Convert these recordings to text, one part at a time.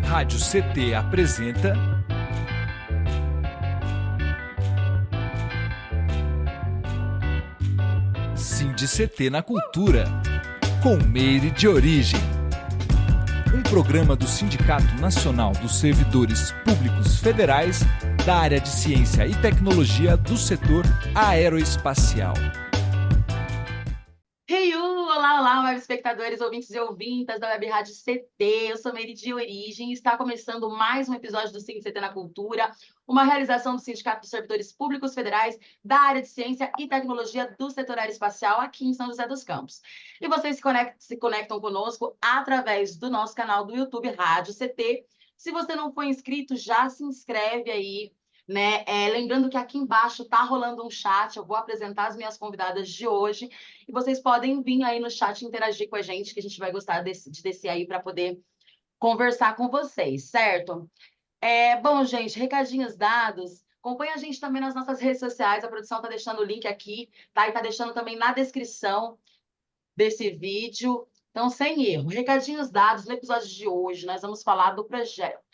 Rádio CT apresenta CT na Cultura, com Meire de Origem. Um programa do Sindicato Nacional dos Servidores Públicos Federais da área de Ciência e Tecnologia do setor aeroespacial. Olá, web espectadores, ouvintes e ouvintas da Web Rádio CT. Eu sou Meire de Origem e está começando mais um episódio do CT na Cultura, uma realização do Sindicato dos Servidores Públicos Federais da área de Ciência e Tecnologia do setor aeroespacial aqui em São José dos Campos. E vocês se conectam conosco através do nosso canal do YouTube Rádio CT. Se você não for inscrito, já se inscreve aí, né? Lembrando que aqui embaixo está rolando um chat, eu vou apresentar as minhas convidadas de hoje e vocês podem vir aí no chat interagir com a gente, que a gente vai gostar de descer aí para poder conversar com vocês, certo? Bom, gente, recadinhos dados. Acompanhe a gente também nas nossas redes sociais, a produção está deixando o link aqui, tá? E está deixando também na descrição desse vídeo. Então, sem erro, recadinhos dados. No episódio de hoje, nós vamos falar do projeto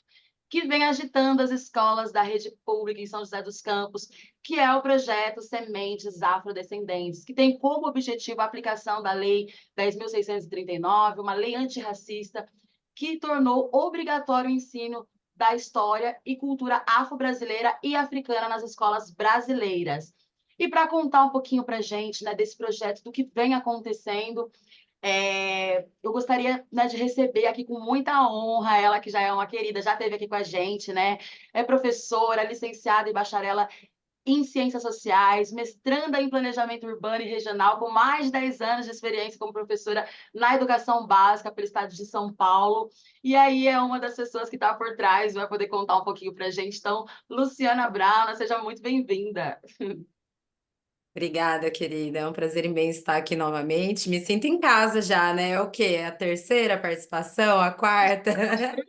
que vem agitando as escolas da rede pública em São José dos Campos, que é o projeto Sementes Afrodescendentes, que tem como objetivo a aplicação da Lei 10.639, uma lei antirracista, que tornou obrigatório o ensino da história e cultura afro-brasileira e africana nas escolas brasileiras. E para contar um pouquinho para a gente, né, desse projeto, do que vem acontecendo, eu gostaria, né, de receber aqui com muita honra ela, que já é uma querida, já esteve aqui com a gente, né? É professora, licenciada e bacharela em Ciências Sociais, mestranda em Planejamento Urbano e Regional, com mais de 10 anos de experiência como professora na Educação Básica pelo Estado de São Paulo. E aí é uma das pessoas que está por trás, vai poder contar um pouquinho para a gente. Então, Luciana Brauna, seja muito bem-vinda. Obrigada, querida. É um prazer imenso estar aqui novamente. Me sinto em casa já, né? É o quê? A terceira participação? A quarta?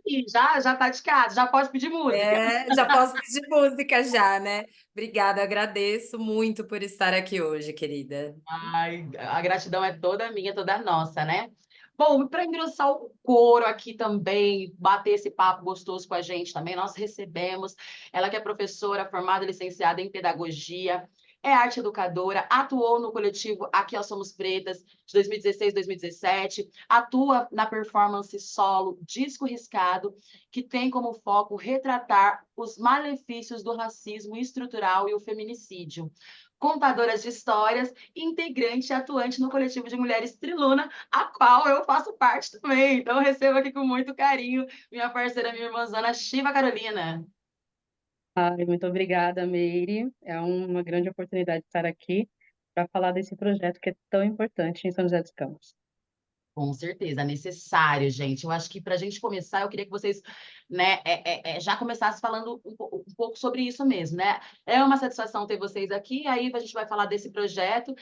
E já tá de casa, já pode pedir música. Já posso pedir música já, né? Obrigada, agradeço muito por estar aqui hoje, querida. Ai, a gratidão é toda minha, toda nossa, né? Bom, para engrossar o couro aqui também, bater esse papo gostoso com a gente também, nós recebemos ela que é professora formada e licenciada em pedagogia, é arte educadora, atuou no coletivo Aqui Nós Somos Pretas, de 2016 2017, atua na performance solo Disco Riscado, que tem como foco retratar os malefícios do racismo estrutural e o feminicídio. Contadoras de histórias, integrante e atuante no coletivo de mulheres Triluna, a qual eu faço parte também. Então, eu recebo aqui com muito carinho minha parceira, minha irmãzana, Shiva Carolina. Ai, muito obrigada, Meire. É uma grande oportunidade estar aqui para falar desse projeto que é tão importante em São José dos Campos. Com certeza, necessário, gente. Eu acho que para a gente começar, eu queria que vocês, né, já começassem falando um pouco sobre isso mesmo, né? É uma satisfação ter vocês aqui, aí a gente vai falar desse projeto.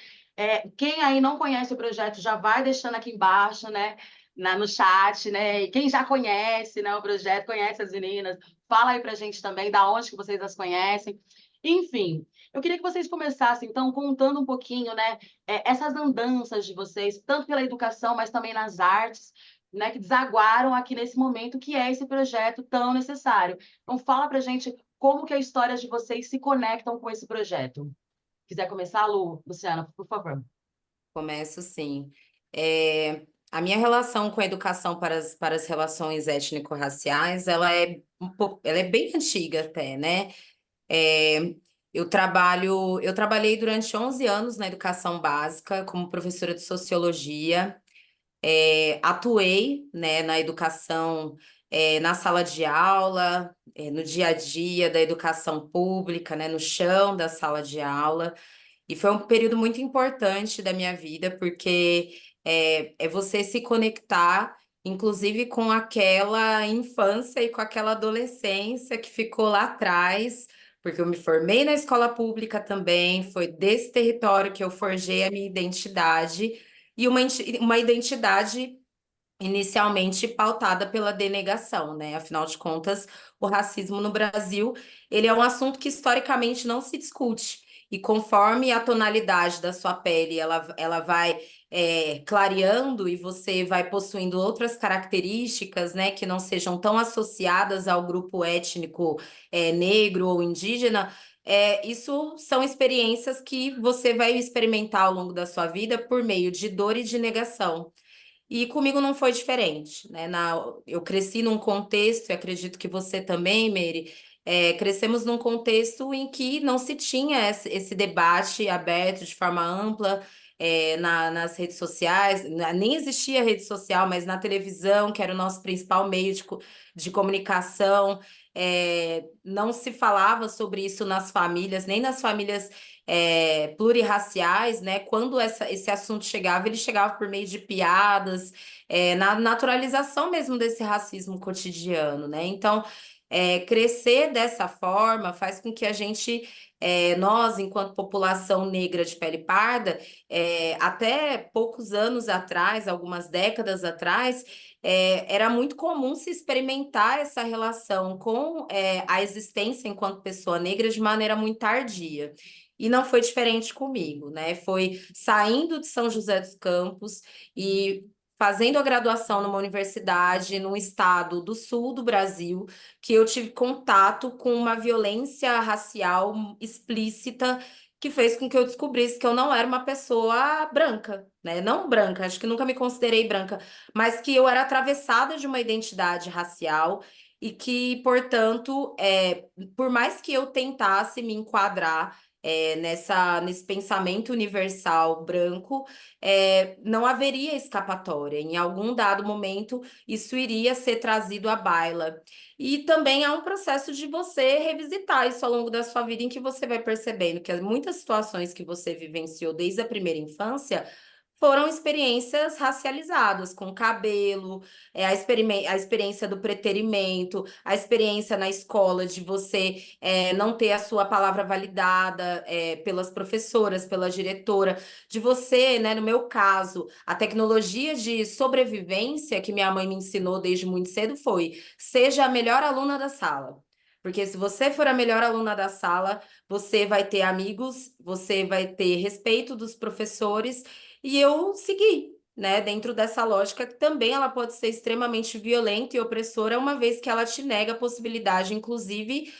Quem aí não conhece o projeto, já vai deixando aqui embaixo, né, no chat, né? E quem já conhece, né, o projeto, conhece as meninas, fala aí para a gente também da onde que vocês as conhecem. Enfim, eu queria que vocês começassem, então, contando um pouquinho, né, essas andanças de vocês, tanto pela educação, mas também nas artes, né, que desaguaram aqui nesse momento, que é esse projeto tão necessário. Então, fala pra gente como que as histórias de vocês se conectam com esse projeto. Quiser começar, Luciana, por favor. Começo sim. A minha relação com a educação para as relações étnico-raciais, ela é bem antiga até, né? É, eu trabalhei durante 11 anos na educação básica como professora de sociologia. Atuei, né, na educação, na sala de aula, no dia a dia da educação pública, né, no chão da sala de aula. E foi um período muito importante da minha vida, porque é você se conectar, inclusive, com aquela infância e com aquela adolescência que ficou lá atrás, porque eu me formei na escola pública também, foi desse território que eu forjei a minha identidade, e uma identidade inicialmente pautada pela denegação, né? Afinal de contas, o racismo no Brasil, ele é um assunto que historicamente não se discute. e conforme a tonalidade da sua pele ela vai clareando e você vai possuindo outras características, né, que não sejam tão associadas ao grupo étnico negro ou indígena, isso são experiências que você vai experimentar ao longo da sua vida por meio de dor e de negação. E comigo não foi diferente, né? Eu cresci num contexto, e acredito que você também, Mary, crescemos num contexto em que não se tinha esse debate aberto de forma ampla, nas redes sociais, nem existia rede social, mas na televisão, que era o nosso principal meio de comunicação, não se falava sobre isso nas famílias, nem nas famílias plurirraciais, né? Quando esse assunto chegava, ele chegava por meio de piadas, na naturalização mesmo desse racismo cotidiano, né? Então, crescer dessa forma faz com que a gente, nós, enquanto população negra de pele parda, até poucos anos atrás, algumas décadas atrás, era muito comum se experimentar essa relação com a existência enquanto pessoa negra de maneira muito tardia. E não foi diferente comigo, né? Foi saindo de São José dos Campos e fazendo a graduação numa universidade, num estado do sul do Brasil, que eu tive contato com uma violência racial explícita que fez com que eu descobrisse que eu não era uma pessoa branca, né? Não branca, acho que nunca me considerei branca, mas que eu era atravessada de uma identidade racial e que, portanto, por mais que eu tentasse me enquadrar nesse pensamento universal branco, não haveria escapatória. Em algum dado momento, isso iria ser trazido à baila. E também há um processo de você revisitar isso ao longo da sua vida, em que você vai percebendo que muitas situações que você vivenciou desde a primeira infância foram experiências racializadas, com cabelo, a experiência do preterimento, a experiência na escola de você não ter a sua palavra validada pelas professoras, pela diretora, de você, né, no meu caso, a tecnologia de sobrevivência que minha mãe me ensinou desde muito cedo foi: seja a melhor aluna da sala. Porque se você for a melhor aluna da sala, você vai ter amigos, você vai ter respeito dos professores, e eu segui, né, dentro dessa lógica que também ela pode ser extremamente violenta e opressora, uma vez que ela te nega a possibilidade, inclusive,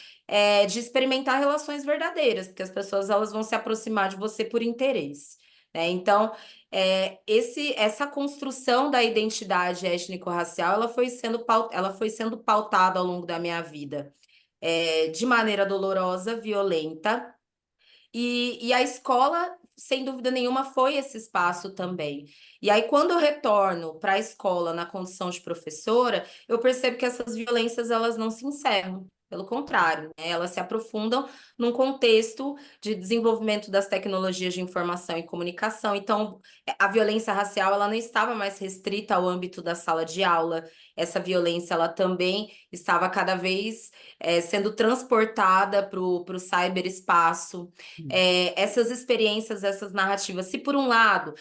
de experimentar relações verdadeiras, porque as pessoas elas vão se aproximar de você por interesse, né? Então, essa construção da identidade étnico-racial, ela foi sendo pautada ao longo da minha vida, de maneira dolorosa, violenta, e a escola, sem dúvida nenhuma, foi esse espaço também. E aí, quando eu retorno para a escola na condição de professora, eu percebo que essas violências elas não se encerram. Pelo contrário, né? Elas se aprofundam num contexto de desenvolvimento das tecnologias de informação e comunicação. Então, a violência racial ela não estava mais restrita ao âmbito da sala de aula. Essa violência ela também estava cada vez sendo transportada para o cyberespaço. Essas experiências, essas narrativas, se por um lado,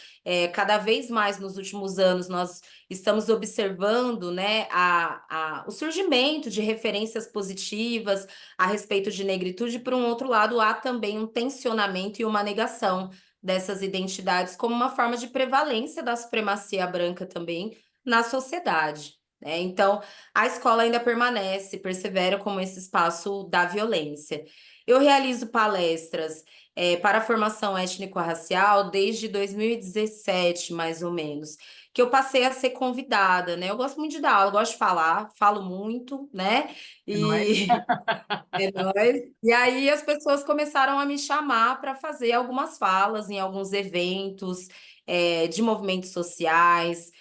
cada vez mais nos últimos anos nós estamos observando, né, o surgimento de referências positivas a respeito de negritude, por um outro lado, há também um tensionamento e uma negação dessas identidades como uma forma de prevalência da supremacia branca também na sociedade, né? Então, a escola ainda permanece, persevera como esse espaço da violência. Eu realizo palestras para a formação étnico-racial desde 2017, mais ou menos, que eu passei a ser convidada, né? Eu gosto muito de dar aula, eu gosto de falar, falo muito, né? E é nóis. E aí as pessoas começaram a me chamar para fazer algumas falas em alguns eventos de movimentos sociais,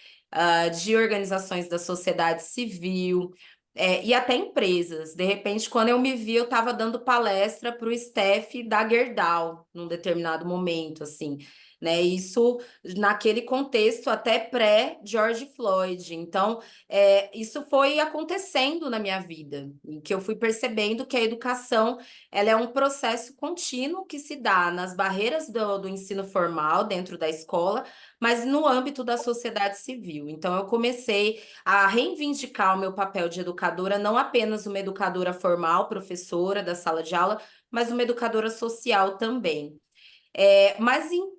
de organizações da sociedade civil, e até empresas. De repente, quando eu me vi, eu estava dando palestra para o staff da Gerdau, num determinado momento, assim, né? Isso naquele contexto até pré-George Floyd. Então, isso foi acontecendo na minha vida, em que eu fui percebendo que a educação ela é um processo contínuo que se dá nas barreiras do ensino formal dentro da escola, mas no âmbito da sociedade civil. Então, eu comecei a reivindicar o meu papel de educadora, não apenas uma educadora formal, professora da sala de aula, mas uma educadora social também.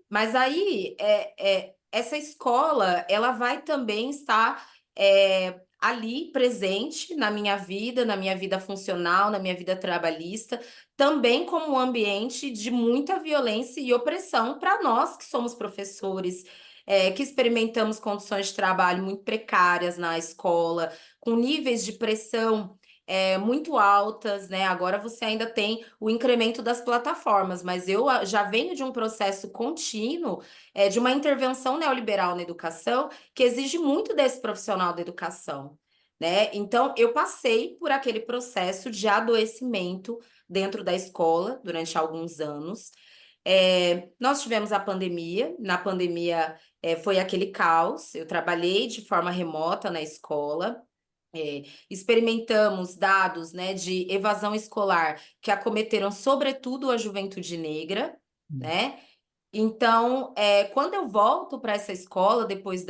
Mas aí, essa escola, ela vai também estar ali presente na minha vida funcional, na minha vida trabalhista, também como um ambiente de muita violência e opressão para nós que somos professores, que experimentamos condições de trabalho muito precárias na escola, com níveis de pressão muito altas, né? Agora você ainda tem o incremento das plataformas, mas eu já venho de um processo contínuo, de uma intervenção neoliberal na educação, que exige muito desse profissional da educação, né? Então, eu passei por aquele processo de adoecimento dentro da escola durante alguns anos. Nós tivemos a pandemia, na pandemia foi aquele caos, eu trabalhei de forma remota na escola. Experimentamos dados, né, de evasão escolar que acometeram sobretudo a juventude negra, né? Então, quando eu volto para essa escola depois,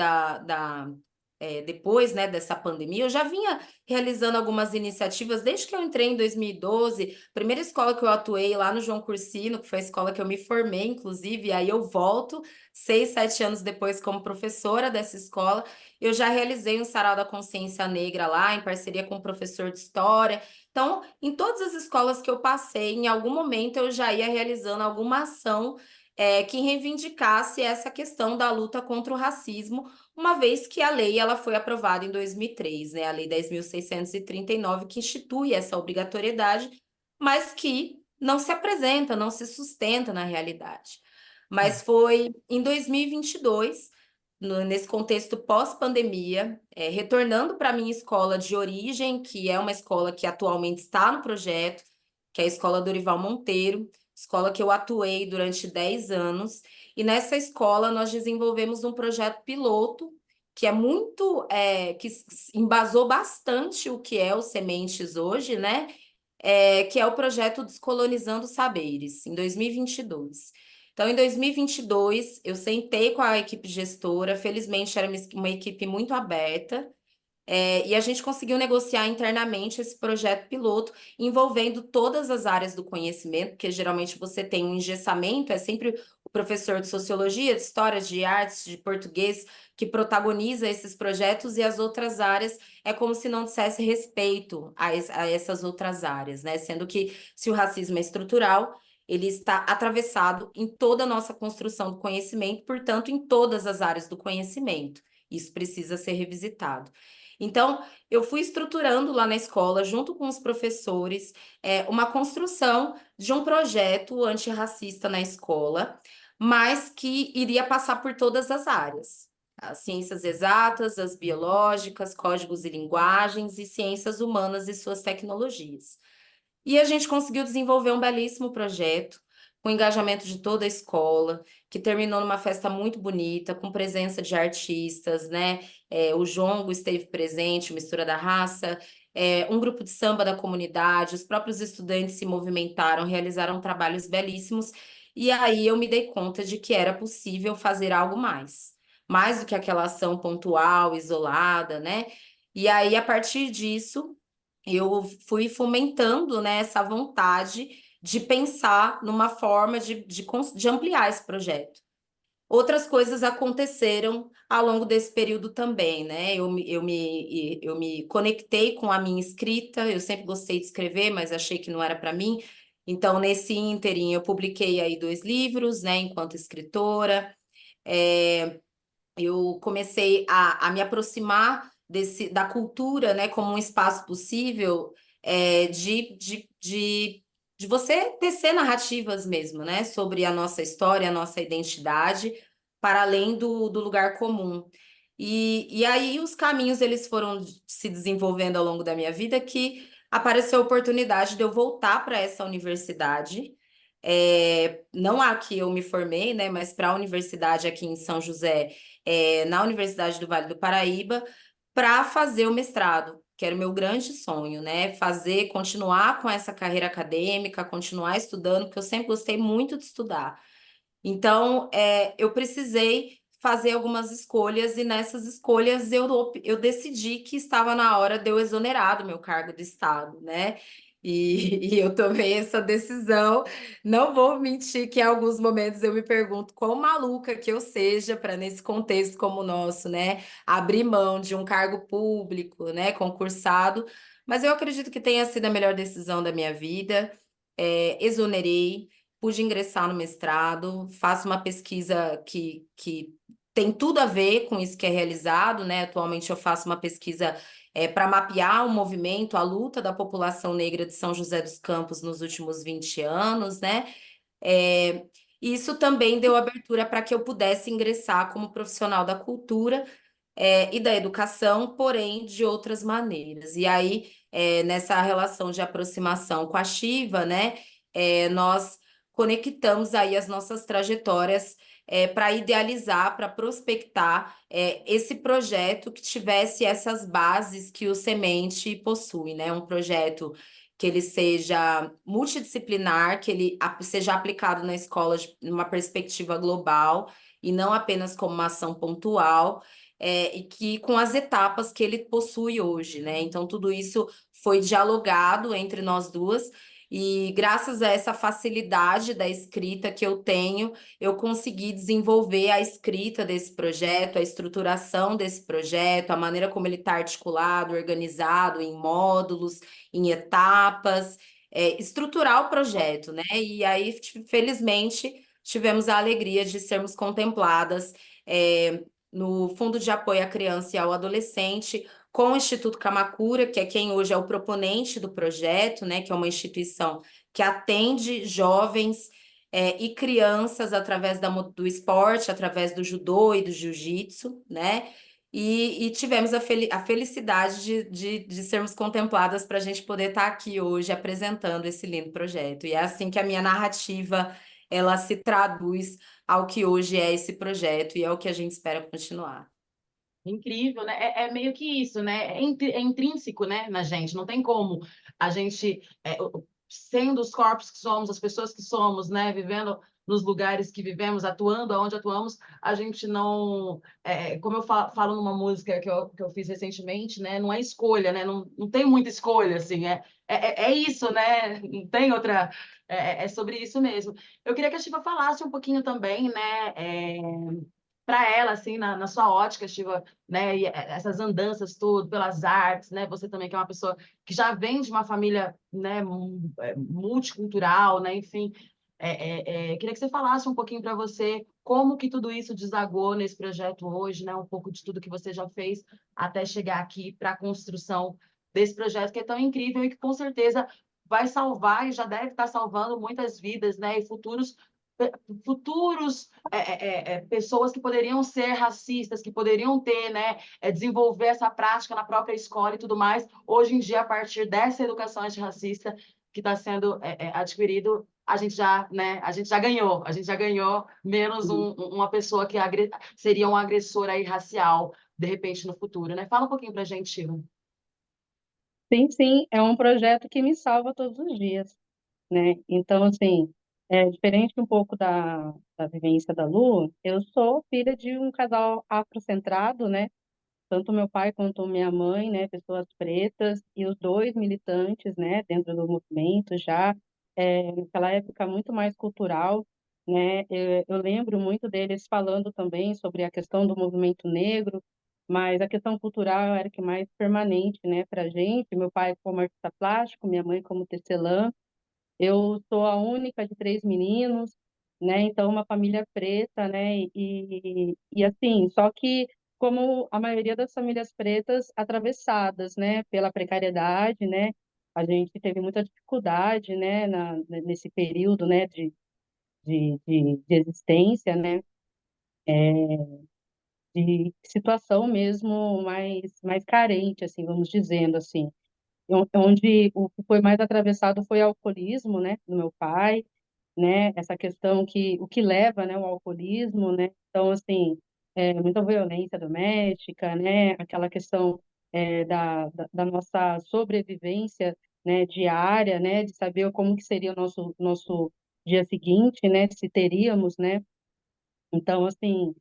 né, dessa pandemia, eu já vinha realizando algumas iniciativas desde que eu entrei em 2012. Primeira escola que eu atuei lá no João Cursino, que foi a escola que eu me formei, inclusive, e aí eu volto 6, 7 anos depois como professora dessa escola. Eu já realizei um sarau da consciência negra lá, em parceria com um professor de história. Então, em todas as escolas que eu passei, em algum momento eu já ia realizando alguma ação que reivindicasse essa questão da luta contra o racismo, uma vez que a lei ela foi aprovada em 2003, né? A Lei 10.639, que institui essa obrigatoriedade, mas que não se apresenta, não se sustenta na realidade. Mas foi em 2022, nesse contexto pós-pandemia, retornando para a minha escola de origem, que é uma escola que atualmente está no projeto, que é a Escola Dorival Monteiro, escola que eu atuei durante 10 anos, e nessa escola nós desenvolvemos um projeto piloto que é muito, que embasou bastante o que é o Sementes hoje, né? Que é o projeto Descolonizando Saberes, em 2022. Então, em 2022, eu sentei com a equipe gestora, felizmente era uma equipe muito aberta, e a gente conseguiu negociar internamente esse projeto piloto, envolvendo todas as áreas do conhecimento, porque geralmente você tem um engessamento, é sempre o professor de sociologia, de história, de artes, de português, que protagoniza esses projetos, e as outras áreas é como se não dissesse respeito a essas outras áreas, né? Sendo que se o racismo é estrutural, ele está atravessado em toda a nossa construção do conhecimento, portanto, em todas as áreas do conhecimento. Isso precisa ser revisitado. Então, eu fui estruturando lá na escola, junto com os professores, uma construção de um projeto antirracista na escola, mas que iria passar por todas as áreas. As ciências exatas, as biológicas, códigos e linguagens e ciências humanas e suas tecnologias. E a gente conseguiu desenvolver um belíssimo projeto, com engajamento de toda a escola, que terminou numa festa muito bonita, com presença de artistas, né? O Jongo esteve presente, Mistura da Raça, um grupo de samba da comunidade, os próprios estudantes se movimentaram, realizaram trabalhos belíssimos, e aí eu me dei conta de que era possível fazer algo mais do que aquela ação pontual, isolada, né? E aí, a partir disso, eu fui fomentando, né, essa vontade de pensar numa forma de ampliar esse projeto. Outras coisas aconteceram ao longo desse período também, né? Eu me conectei com a minha escrita, eu sempre gostei de escrever, mas achei que não era para mim. Então, nesse ínterim, eu publiquei aí 2 livros, né, enquanto escritora. Eu comecei a me aproximar da cultura, né, como um espaço possível de você tecer narrativas mesmo, né, sobre a nossa história, a nossa identidade, para além do lugar comum. E aí os caminhos eles foram se desenvolvendo ao longo da minha vida, que apareceu a oportunidade de eu voltar para essa universidade, não a que eu me formei, né, mas para a universidade aqui em São José, na Universidade do Vale do Paraíba, para fazer o mestrado, que era o meu grande sonho, né? Continuar com essa carreira acadêmica, continuar estudando, porque eu sempre gostei muito de estudar. Então, eu precisei fazer algumas escolhas, e nessas escolhas eu decidi que estava na hora de eu exonerar do meu cargo de Estado, né? E eu tomei essa decisão. Não vou mentir que em alguns momentos eu me pergunto quão maluca que eu seja para, nesse contexto como o nosso, né, abrir mão de um cargo público, né, concursado, mas eu acredito que tenha sido a melhor decisão da minha vida. Exonerei, pude ingressar no mestrado, faço uma pesquisa que tem tudo a ver com isso que é realizado, né? Atualmente eu faço uma pesquisa para mapear o movimento, a luta da população negra de São José dos Campos nos últimos 20 anos, né? É, Isso também deu abertura para que eu pudesse ingressar como profissional da cultura, e da educação, porém de outras maneiras. E aí, nessa relação de aproximação com a Shiva, né, nós conectamos aí as nossas trajetórias para idealizar, para prospectar esse projeto que tivesse essas bases que o Semente possui, né? Um projeto que ele seja multidisciplinar, que ele seja aplicado na escola numa perspectiva global e não apenas como uma ação pontual, e que com as etapas que ele possui hoje, né? Então, tudo isso foi dialogado entre nós duas, e graças a essa facilidade da escrita que eu tenho, eu consegui desenvolver a escrita desse projeto, a estruturação desse projeto, a maneira como ele está articulado, organizado em módulos, em etapas, estruturar o projeto, né? E aí, felizmente, tivemos a alegria de sermos contempladas. No Fundo de Apoio à Criança e ao Adolescente, com o Instituto Kamakura, que é quem hoje é o proponente do projeto, né, que é uma instituição que atende jovens e crianças através do esporte, através do judô e do jiu-jitsu, né? E tivemos a felicidade de sermos contempladas para a gente poder estar aqui hoje apresentando esse lindo projeto. E é assim que a minha narrativa ela se traduz ao que hoje é esse projeto e é o que a gente espera continuar. Incrível, né? É meio que isso, né? É intrínseco, né, na gente. Não tem como a gente, sendo os corpos que somos, as pessoas que somos, né, vivendo nos lugares que vivemos, atuando aonde atuamos, a gente não, como eu falo numa música que eu fiz recentemente, né? Não é escolha, né? Não tem muita escolha, assim. É isso, né? Não tem outra. É sobre isso mesmo. Eu queria que a Shiva falasse um pouquinho também, né? Para ela, assim, na sua ótica, Shiva, né, e essas andanças tudo, pelas artes, né, você também que é uma pessoa que já vem de uma família, né, multicultural, né, enfim, queria que você falasse um pouquinho para você como que tudo isso desagou nesse projeto hoje, né, um pouco de tudo que você já fez até chegar aqui para a construção desse projeto que é tão incrível e que com certeza vai salvar e já deve estar salvando muitas vidas, né, e futuros pessoas que poderiam ser racistas, que poderiam ter, né, desenvolver essa prática na própria escola e tudo mais. Hoje em dia, a partir dessa educação antirracista que está sendo adquirido, né, a gente já ganhou menos uma pessoa que seria um agressor aí racial, de repente, no futuro, né? Fala um pouquinho para a gente, Shiva. Sim, sim, é um projeto que me salva todos os dias, né? Então, assim, é diferente um pouco da vivência da Lu. Eu sou filha de um casal afrocentrado, né? Tanto meu pai quanto minha mãe, né, pessoas pretas, e os dois militantes, né, dentro do movimento já, naquela época muito mais cultural, né, eu lembro muito deles falando também sobre a questão do movimento negro, mas a questão cultural era que mais permanente, né, para a gente. Meu pai como artista plástico, minha mãe como tecelã, eu sou a única de três meninos, né? Então, uma família preta, né? E assim, só que como a maioria das famílias pretas atravessadas, né? Pela precariedade, né? A gente teve muita dificuldade, né? Nesse período, né? De existência, né? De situação mesmo mais carente, assim, vamos dizendo assim. Onde o que foi mais atravessado foi o alcoolismo, né? Do meu pai, né? Essa questão que o que leva, né, o alcoolismo, né? Então, assim, muita violência doméstica, né? Aquela questão da nossa sobrevivência, né, diária, né? De saber como que seria o nosso dia seguinte, né? Se teríamos, né? Então, assim,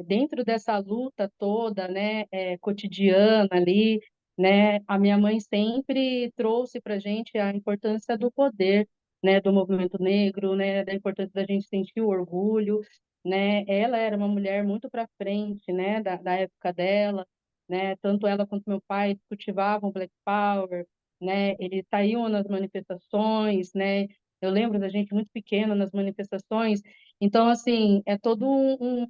dentro dessa luta toda, né, cotidiana ali, né, a minha mãe sempre trouxe para a gente a importância do poder, né, do movimento negro, né, da importância da gente sentir o orgulho, né. Ela era uma mulher muito para frente, né, da época dela, né. Tanto ela quanto meu pai cultivavam Black Power, né. Eles saíam nas manifestações, né. Eu lembro da gente muito pequena nas manifestações, então, assim, é todo um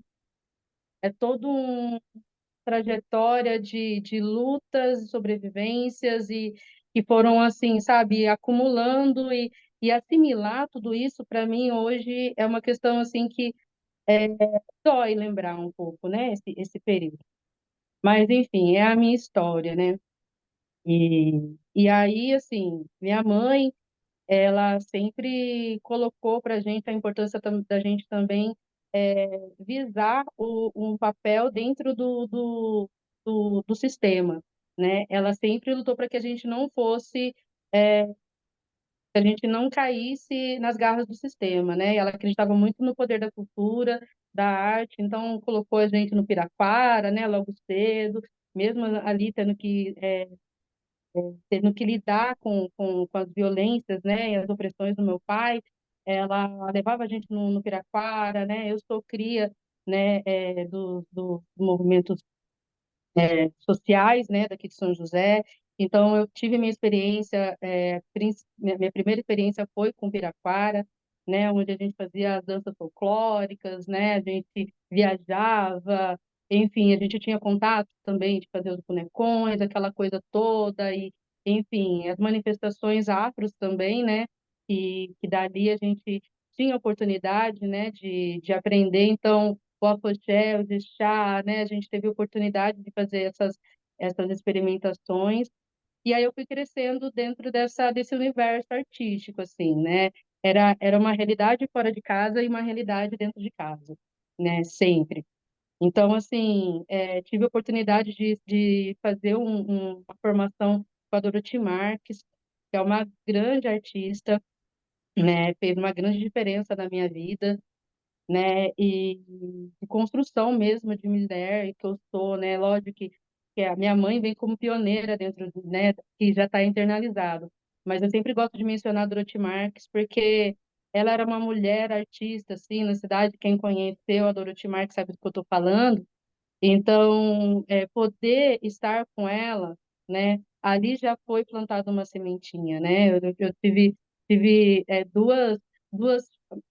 trajetória de lutas e sobrevivências e que foram, assim, sabe, acumulando e assimilar tudo isso, para mim, hoje, é uma questão, assim, que dói lembrar um pouco, né, esse período. Mas, enfim, é a minha história, né. E aí, assim, minha mãe, ela sempre colocou para a gente a importância da gente também visar um papel dentro do sistema, né? Ela sempre lutou para que a gente não fosse, que a gente não caísse nas garras do sistema, né? Ela acreditava muito no poder da cultura, da arte, então colocou a gente no Piraquara, né? Logo cedo, mesmo ali tendo que lidar com as violências, né, e as opressões do meu pai, ela levava a gente no Piraquara, né, eu sou cria, né, dos movimentos sociais, né, daqui de São José. Então, eu tive minha experiência, minha primeira experiência foi com Piraquara, né, onde a gente fazia as danças folclóricas, né, a gente viajava, enfim, a gente tinha contato também de fazer os bonecões, aquela coisa toda, e, enfim, as manifestações afros também, né, que dali a gente tinha oportunidade, né, de aprender. Então, o afoxé, o jixá, né? A gente teve oportunidade de fazer essas experimentações. E aí eu fui crescendo dentro desse universo artístico, assim, né? Era uma realidade fora de casa e uma realidade dentro de casa, né? Sempre. Então, assim, tive a oportunidade de fazer uma formação com a Dorothy Marques, que é uma grande artista, né? Fez uma grande diferença na minha vida, né? E de construção mesmo de mulher que eu sou, né? Lógico que a minha mãe vem como pioneira dentro, né? Que já está internalizado. Mas eu sempre gosto de mencionar a Dorothy Marques porque ela era uma mulher artista, assim, na cidade. Quem conheceu a Dorothy Marques sabe do que eu estou falando. Então, poder estar com ela, né, ali já foi plantada uma sementinha, né? Eu tive duas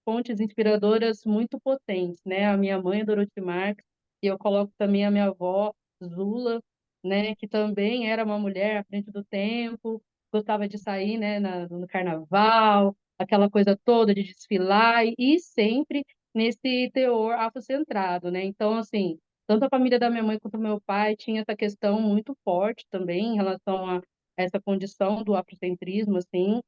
fontes inspiradoras muito potentes, né? A minha mãe, a Dorothy Marx, e eu coloco também a minha avó, Zula, né, que também era uma mulher à frente do tempo, gostava de sair, né, no carnaval, aquela coisa toda de desfilar, e sempre nesse teor afrocentrado, né? Então, assim, tanto a família da minha mãe quanto o meu pai tinha essa questão muito forte também em relação a essa condição do afrocentrismo, assim,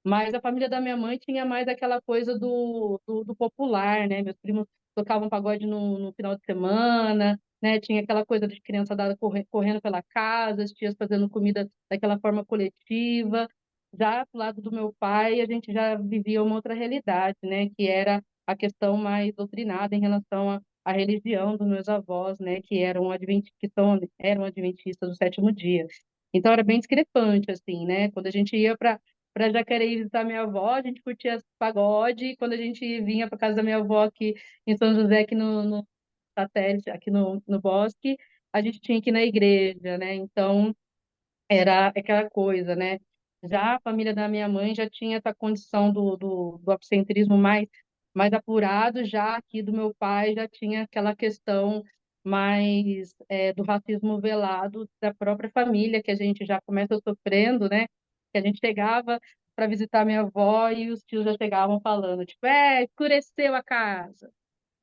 mas a família da minha mãe tinha mais aquela coisa do popular, né? Meus primos tocavam pagode no final de semana, né? Tinha aquela coisa de criançada correndo pela casa, as tias fazendo comida daquela forma coletiva. Já do lado do meu pai, a gente já vivia uma outra realidade, né? Que era a questão mais doutrinada em relação à religião dos meus avós, né? Que eram adventistas do sétimo dia. Então era bem discrepante, assim, né? Quando a gente ia para Jacareí visitar minha avó, a gente curtia pagode, e quando a gente vinha para casa da minha avó aqui em São José, aqui no satélite, aqui no Bosque, a gente tinha que ir na igreja, né? Então, era aquela coisa, né? Já a família da minha mãe já tinha essa condição do absenteísmo mais apurado, já aqui do meu pai já tinha aquela questão mais do racismo velado da própria família, que a gente já começa sofrendo, né? Que a gente chegava para visitar minha avó e os tios já chegavam falando, tipo, escureceu a casa,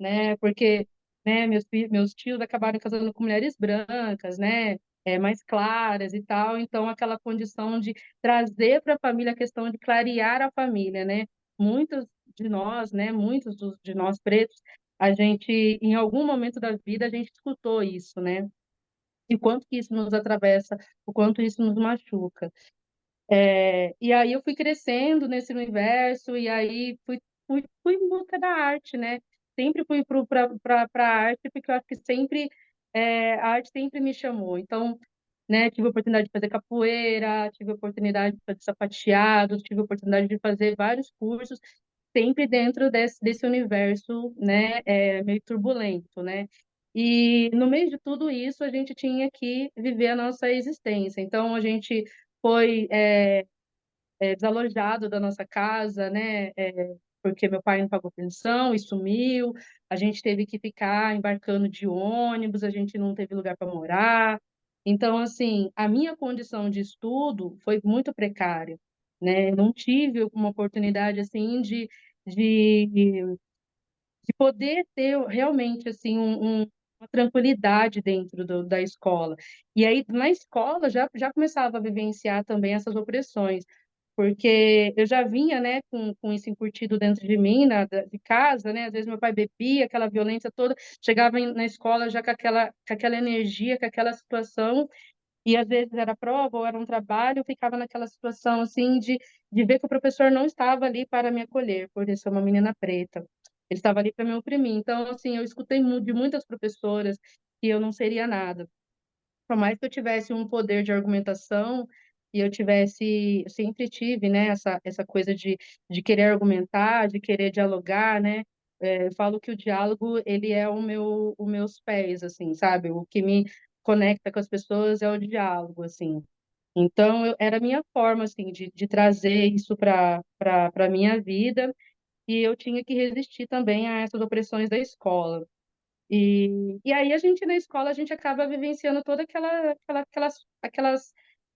né? Porque, né, meus tios acabaram casando com mulheres brancas, né? Mais claras e tal, então aquela condição de trazer para a família a questão de clarear a família, né? Muitos de nós, né, de nós pretos, a gente, em algum momento da vida, a gente escutou isso, né? E o quanto que isso nos atravessa, o quanto isso nos machuca. E aí eu fui crescendo nesse universo, e aí fui em busca da arte, né? Sempre fui para a arte, porque eu acho que sempre a arte sempre me chamou. Então, né, tive a oportunidade de fazer capoeira, tive a oportunidade de fazer sapateado, tive a oportunidade de fazer vários cursos, sempre dentro desse universo, né, meio turbulento, né? E no meio de tudo isso, a gente tinha que viver a nossa existência. Então, a gente foi desalojado da nossa casa, né? Porque meu pai não pagou pensão e sumiu. A gente teve que ficar embarcando de ônibus, a gente não teve lugar para morar. Então, assim, a minha condição de estudo foi muito precária, né? Eu não tive uma oportunidade assim de poder ter realmente assim uma tranquilidade dentro da escola. E aí na escola já começava a vivenciar também essas opressões, porque eu já vinha, né, com isso incutido dentro de mim, de casa, né? Às vezes meu pai bebia, aquela violência toda, chegava na escola já com aquela energia, com aquela situação, e às vezes era prova ou era um trabalho, eu ficava naquela situação assim de ver que o professor não estava ali para me acolher, por eu ser uma menina preta. Ele estava ali para me oprimir. Então, assim, eu escutei de muitas professoras que eu não seria nada. Por mais que eu tivesse um poder de argumentação e eu sempre tive, né, essa coisa de querer argumentar, de querer dialogar, né? Eu falo que o diálogo, ele é os meus pés, assim, sabe? O que me conecta com as pessoas é o diálogo, assim. Então, era a minha forma, assim, de trazer isso para a minha vida, e eu tinha que resistir também a essas opressões da escola. E aí a gente na escola a gente acaba vivenciando toda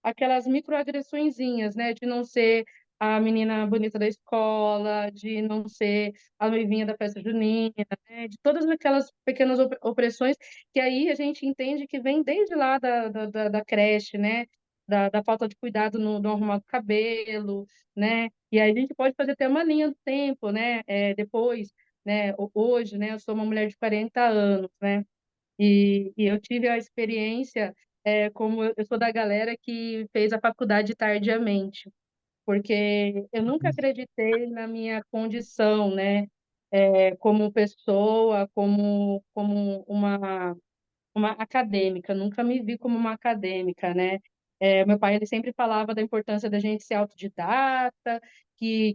aquelas microagressõezinhas, né? De não ser a menina bonita da escola, de não ser a noivinha da festa junina, né? De todas aquelas pequenas opressões que aí a gente entende que vem desde lá da creche, né? Da falta de cuidado no arrumar do cabelo, né? E aí a gente pode fazer até uma linha do tempo, né? Depois, né? Hoje, né? Eu sou uma mulher de 40 anos, né? E eu tive a experiência, como eu sou da galera que fez a faculdade tardiamente, porque eu nunca acreditei na minha condição, né? Como pessoa, como uma acadêmica, nunca me vi como uma acadêmica, né? Meu pai ele sempre falava da importância da gente ser autodidata, que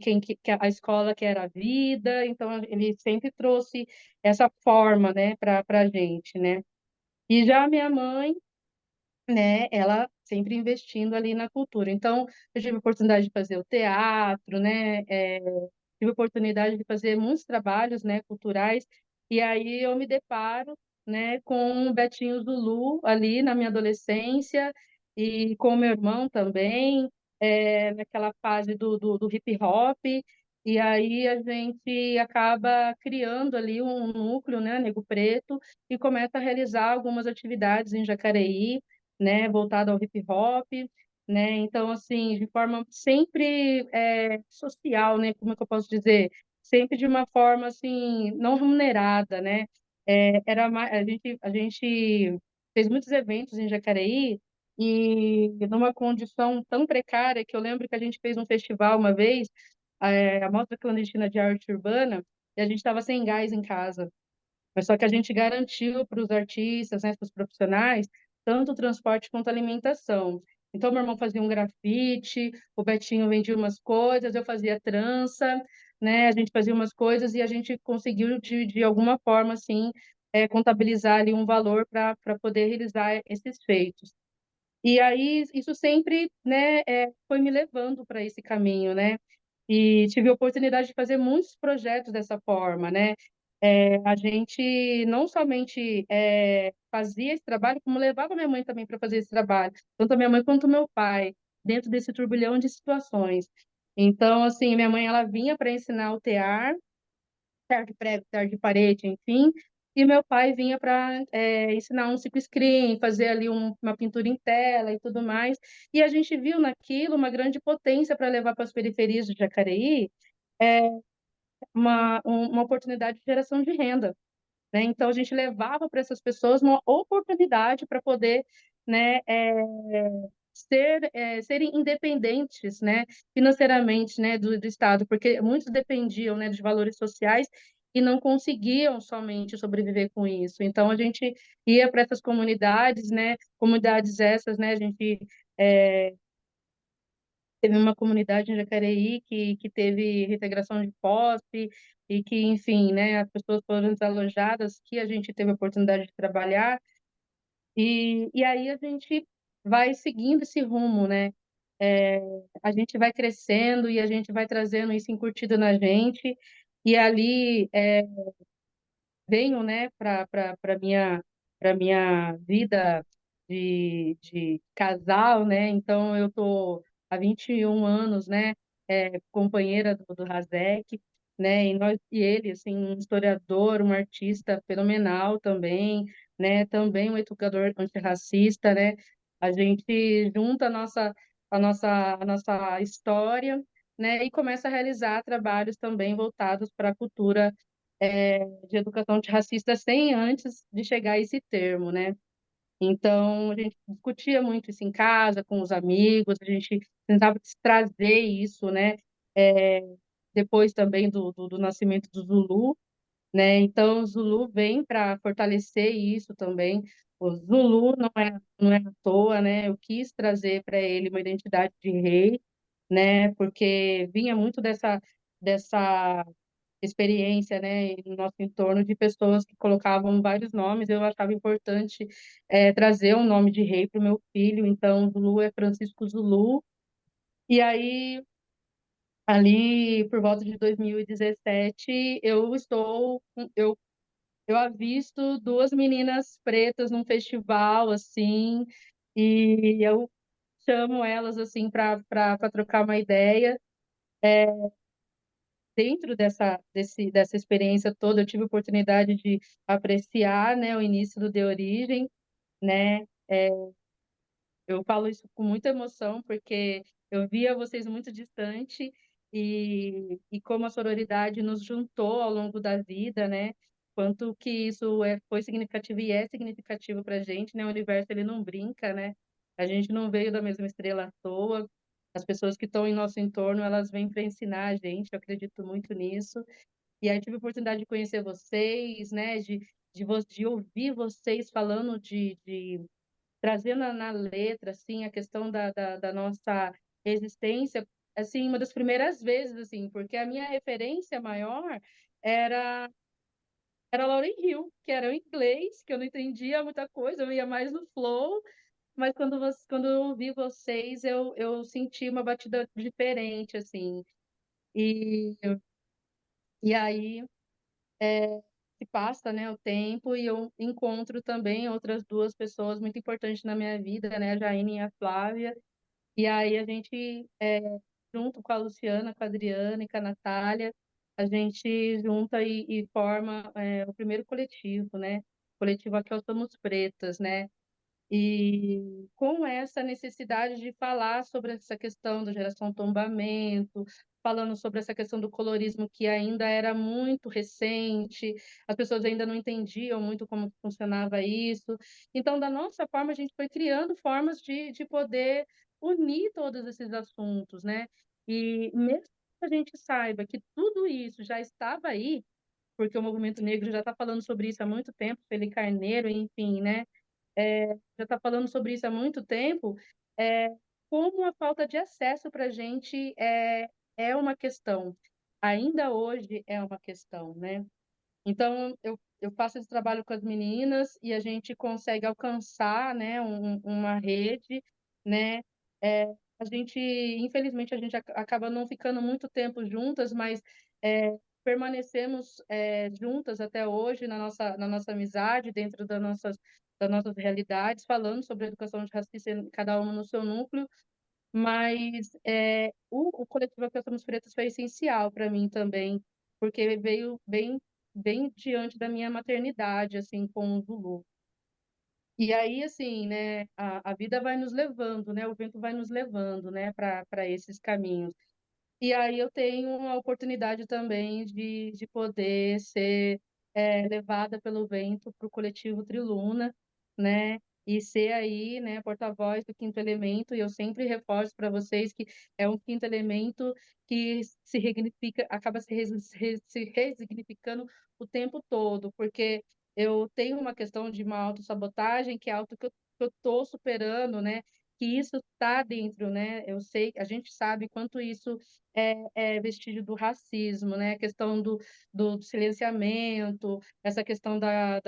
a escola que era a vida, então ele sempre trouxe essa forma, né, para a gente, né? E já a minha mãe, né, ela sempre investindo ali na cultura. Então, eu tive a oportunidade de fazer o teatro, né, tive a oportunidade de fazer muitos trabalhos, né, culturais, e aí eu me deparo, né, com o Betinho Zulu ali na minha adolescência e com o meu irmão também, naquela fase do hip hop, e aí a gente acaba criando ali um núcleo, né, Nego Preto, e começa a realizar algumas atividades em Jacareí, né, voltado ao hip hop, né? Então, assim, de forma sempre social, né? Como é que eu posso dizer? Sempre de uma forma, assim, não remunerada, né? A gente fez muitos eventos em Jacareí e numa condição tão precária que eu lembro que a gente fez um festival uma vez, a Mostra Clandestina de Arte Urbana, e a gente estava sem gás em casa. Mas só que a gente garantiu para os artistas, né, para os profissionais, tanto o transporte quanto a alimentação. Então, meu irmão fazia um grafite, o Betinho vendia umas coisas, eu fazia trança, né? A gente fazia umas coisas e a gente conseguiu, de alguma forma, assim, contabilizar ali um valor para poder realizar esses feitos. E aí, isso sempre, né, foi me levando para esse caminho, né? E tive a oportunidade de fazer muitos projetos dessa forma, né? A gente não somente fazia esse trabalho, como levava minha mãe também para fazer esse trabalho, tanto a minha mãe quanto o meu pai, dentro desse turbilhão de situações. Então, assim, minha mãe ela vinha para ensinar o tear, tear de prego, tear de parede, enfim, e meu pai vinha para ensinar um silk screen, fazer ali uma pintura em tela e tudo mais. E a gente viu naquilo uma grande potência para levar para as periferias de Jacareí, uma oportunidade de geração de renda, né? Então, a gente levava para essas pessoas uma oportunidade para poder, né, serem independentes, né, financeiramente, né, do Estado, porque muitos dependiam, né, dos valores sociais e não conseguiam somente sobreviver com isso. Então, a gente ia para essas comunidades, né, comunidades essas, né, a gente teve uma comunidade em Jacareí que teve reintegração de posse e que, enfim, né, as pessoas foram desalojadas, que a gente teve a oportunidade de trabalhar, e aí a gente vai seguindo esse rumo, né? É, a gente vai crescendo e a gente vai trazendo isso incutido na gente, e ali venho, né, para minha vida de casal, né? Então eu tô há 21 anos, né, companheira do Razek, né? E ele assim, um historiador, um artista fenomenal também, né? Também um educador antirracista, né? A gente junta a nossa história, né, e começa a realizar trabalhos também voltados para a cultura de educação antirracista sem antes de chegar a esse termo, né? Então, a gente discutia muito isso em casa, com os amigos, a gente tentava trazer isso, né? É, depois também do nascimento do Zulu, né? Então, o Zulu vem para fortalecer isso também. O Zulu não é à toa, né? Eu quis trazer para ele uma identidade de rei, né? Porque vinha muito dessa experiência, né, no nosso entorno de pessoas que colocavam vários nomes. Eu achava importante trazer um nome de rei para o meu filho, então Zulu é Francisco Zulu. E aí, ali por volta de 2017, eu avisto duas meninas pretas num festival assim, e eu chamo elas assim para trocar uma ideia. Dentro dessa experiência toda, eu tive a oportunidade de apreciar, né, o início do De Origem, né? Eu falo isso com muita emoção, porque eu via vocês muito distante e como a sororidade nos juntou ao longo da vida, né? Quanto que isso foi significativo e é significativo para a gente, né? O universo, ele não brinca, né? A gente não veio da mesma estrela à toa. As pessoas que estão em nosso entorno, elas vêm para ensinar a gente, eu acredito muito nisso. E aí tive a oportunidade de conhecer vocês, né? De ouvir vocês falando trazendo na letra, assim, a questão da nossa existência, assim, uma das primeiras vezes, assim, porque a minha referência maior era era Lauryn Hill, que era o inglês, que eu não entendia muita coisa, eu ia mais no flow, mas quando eu ouvi vocês, eu senti uma batida diferente, assim, e, e aí se passa, né, o tempo e eu encontro também outras duas pessoas muito importantes na minha vida, né, a Jaine e a Flávia. E aí a gente, junto com a Luciana, com a Adriana e com a Natália, a gente junta e forma o primeiro coletivo, né? O coletivo Aqui Somos Pretas, né? E com essa necessidade de falar sobre essa questão da geração tombamento, falando sobre essa questão do colorismo que ainda era muito recente, as pessoas ainda não entendiam muito como funcionava isso. Então, da nossa forma, a gente foi criando formas de poder unir todos esses assuntos, né? E mesmo que a gente saiba que tudo isso já estava aí, porque o movimento negro já está falando sobre isso há muito tempo, Feli Carneiro, enfim, né? Já está falando sobre isso há muito tempo, é, como a falta de acesso para a gente é uma questão. Ainda hoje é uma questão, né? Então, eu faço esse trabalho com as meninas e a gente consegue alcançar, né, uma rede, né? É, infelizmente, a gente acaba não ficando muito tempo juntas, mas permanecemos juntas até hoje na nossa amizade, dentro das nossas realidades, falando sobre educação antirracista, cada uma no seu núcleo, mas o coletivo Aqui Somos Pretas foi essencial para mim também, porque veio bem diante da minha maternidade, assim, com o Zulu. E aí, assim, né, a vida vai nos levando, né, o vento vai nos levando, né, para esses caminhos. E aí eu tenho a oportunidade também de poder ser levada pelo vento para o coletivo Triluna, né? E ser aí, né, porta-voz do quinto elemento. E eu sempre reforço para vocês que é um quinto elemento que se resignifica, acaba se resignificando o tempo todo, porque eu tenho uma questão de uma autossabotagem que é algo que eu estou superando, né? Que isso está dentro, né? Eu sei, a gente sabe quanto isso é vestígio do racismo, né? A questão do silenciamento, essa questão da,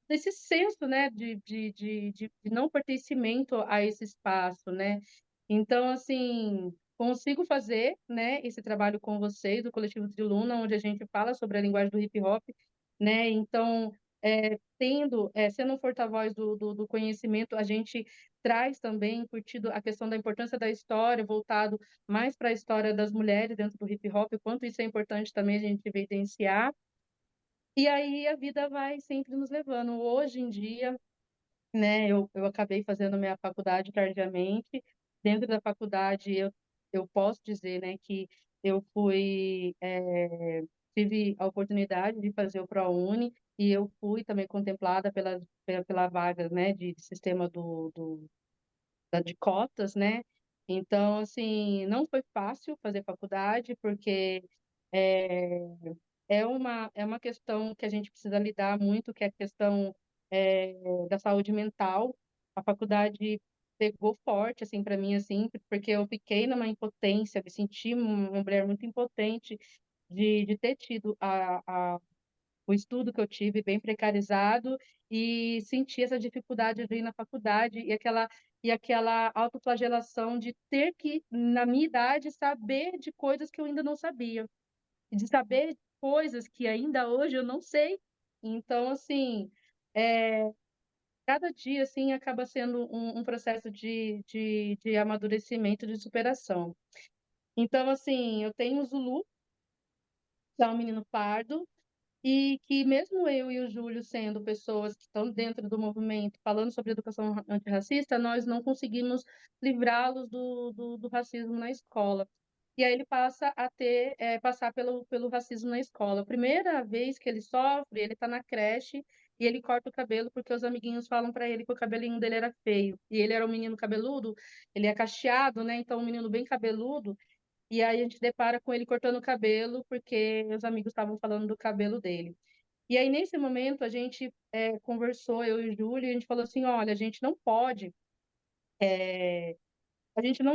desse senso, né, de não pertencimento a esse espaço, né? Então, assim, consigo fazer, né, esse trabalho com vocês, do Coletivo Triluna, onde a gente fala sobre a linguagem do hip hop, né? Então, sendo um porta-voz do conhecimento, a gente traz também, curtido a questão da importância da história, voltado mais para a história das mulheres dentro do hip hop, o quanto isso é importante também a gente evidenciar. E aí a vida vai sempre nos levando. Hoje em dia, né, eu acabei fazendo minha faculdade tardiamente. Dentro da faculdade, eu posso dizer, né, que eu tive a oportunidade de fazer o ProUni e eu fui também contemplada pela vaga, né, de sistema de cotas, né? Então, assim, não foi fácil fazer faculdade, porque é, é uma questão que a gente precisa lidar muito, que é a questão é, da saúde mental. A faculdade pegou forte, assim, para mim, assim, porque eu fiquei numa impotência, me senti uma mulher muito impotente de ter tido o estudo que eu tive bem precarizado e senti essa dificuldade de ir na faculdade e aquela autoflagelação de ter que, na minha idade, saber de coisas que eu ainda não sabia, de saber coisas que ainda hoje eu não sei. Então, assim, é, cada dia, assim, acaba sendo um processo de amadurecimento, de superação. Então, assim, eu tenho o Zulu, que é um menino pardo, e que mesmo eu e o Júlio sendo pessoas que estão dentro do movimento, falando sobre educação antirracista, nós não conseguimos livrá-los do racismo na escola. E aí ele passa a passar pelo racismo na escola. A primeira vez que ele sofre, ele está na creche e ele corta o cabelo porque os amiguinhos falam para ele que o cabelinho dele era feio. E ele era um menino cabeludo, ele é cacheado, né? Então, um menino bem cabeludo. E aí a gente depara com ele cortando o cabelo, porque os amigos estavam falando do cabelo dele. E aí, nesse momento, a gente conversou, eu e o Júlio, e a gente falou assim, olha, a gente não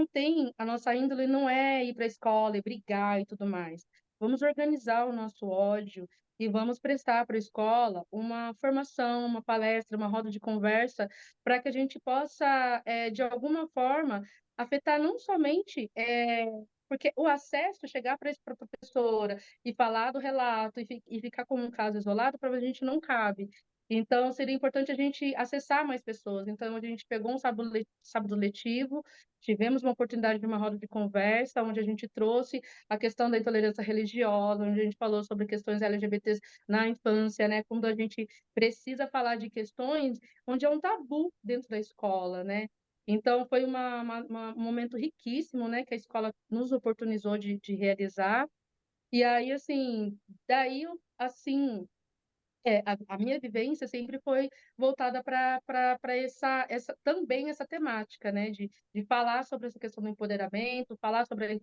tem, a nossa índole não é ir para a escola e brigar e tudo mais. Vamos organizar o nosso ódio e vamos prestar para a escola uma formação, uma palestra, uma roda de conversa, para que a gente possa, de alguma forma, afetar não somente. Porque o acesso, chegar para a professora e falar do relato e ficar como um caso isolado, para a gente não cabe. Então, seria importante a gente acessar mais pessoas. Então, a gente pegou um sábado letivo, tivemos uma oportunidade de uma roda de conversa, onde a gente trouxe a questão da intolerância religiosa, onde a gente falou sobre questões LGBTs na infância, né? Quando a gente precisa falar de questões onde é um tabu dentro da escola, né? Então, foi um momento riquíssimo, né? Que a escola nos oportunizou de realizar. E aí, assim, daí, assim, a minha vivência sempre foi voltada para também essa temática, né? De falar sobre essa questão do empoderamento, falar sobre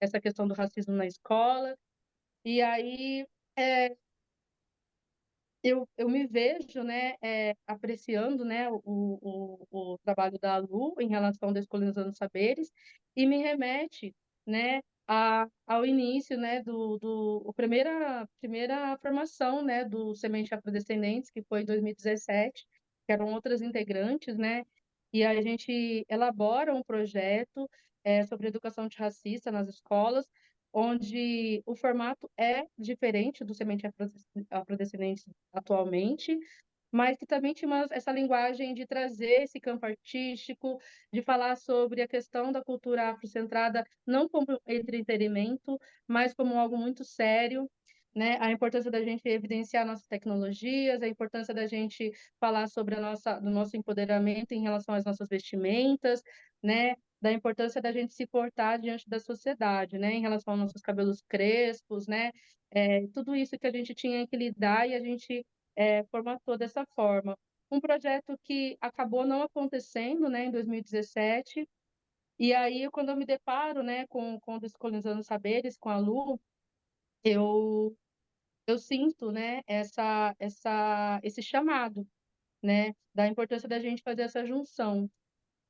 essa questão do racismo na escola. E aí eu me vejo, né, apreciando, né, o trabalho da Lu em relação a Descolonizando Saberes e me remete, né, ao início, né, a primeira formação, né, do Semente Afrodescendentes, que foi em 2017, que eram outras integrantes, né, e a gente elabora um projeto sobre educação antirracista nas escolas, onde o formato é diferente do Semente Afrodescendentes atualmente, mas que também tinha essa linguagem de trazer esse campo artístico, de falar sobre a questão da cultura afrocentrada, não como entretenimento, mas como algo muito sério, né? A importância da gente evidenciar nossas tecnologias, a importância da gente falar sobre do nosso empoderamento em relação às nossas vestimentas, né? da importância da gente se portar diante da sociedade, né, em relação aos nossos cabelos crespos, né, tudo isso que a gente tinha que lidar e a gente formatou dessa forma. Um projeto que acabou não acontecendo, né, em 2017, e aí quando eu me deparo, né, com o Descolonizando Saberes, com a Lu, eu, eu sinto, né, esse chamado, né, da importância da gente fazer essa junção.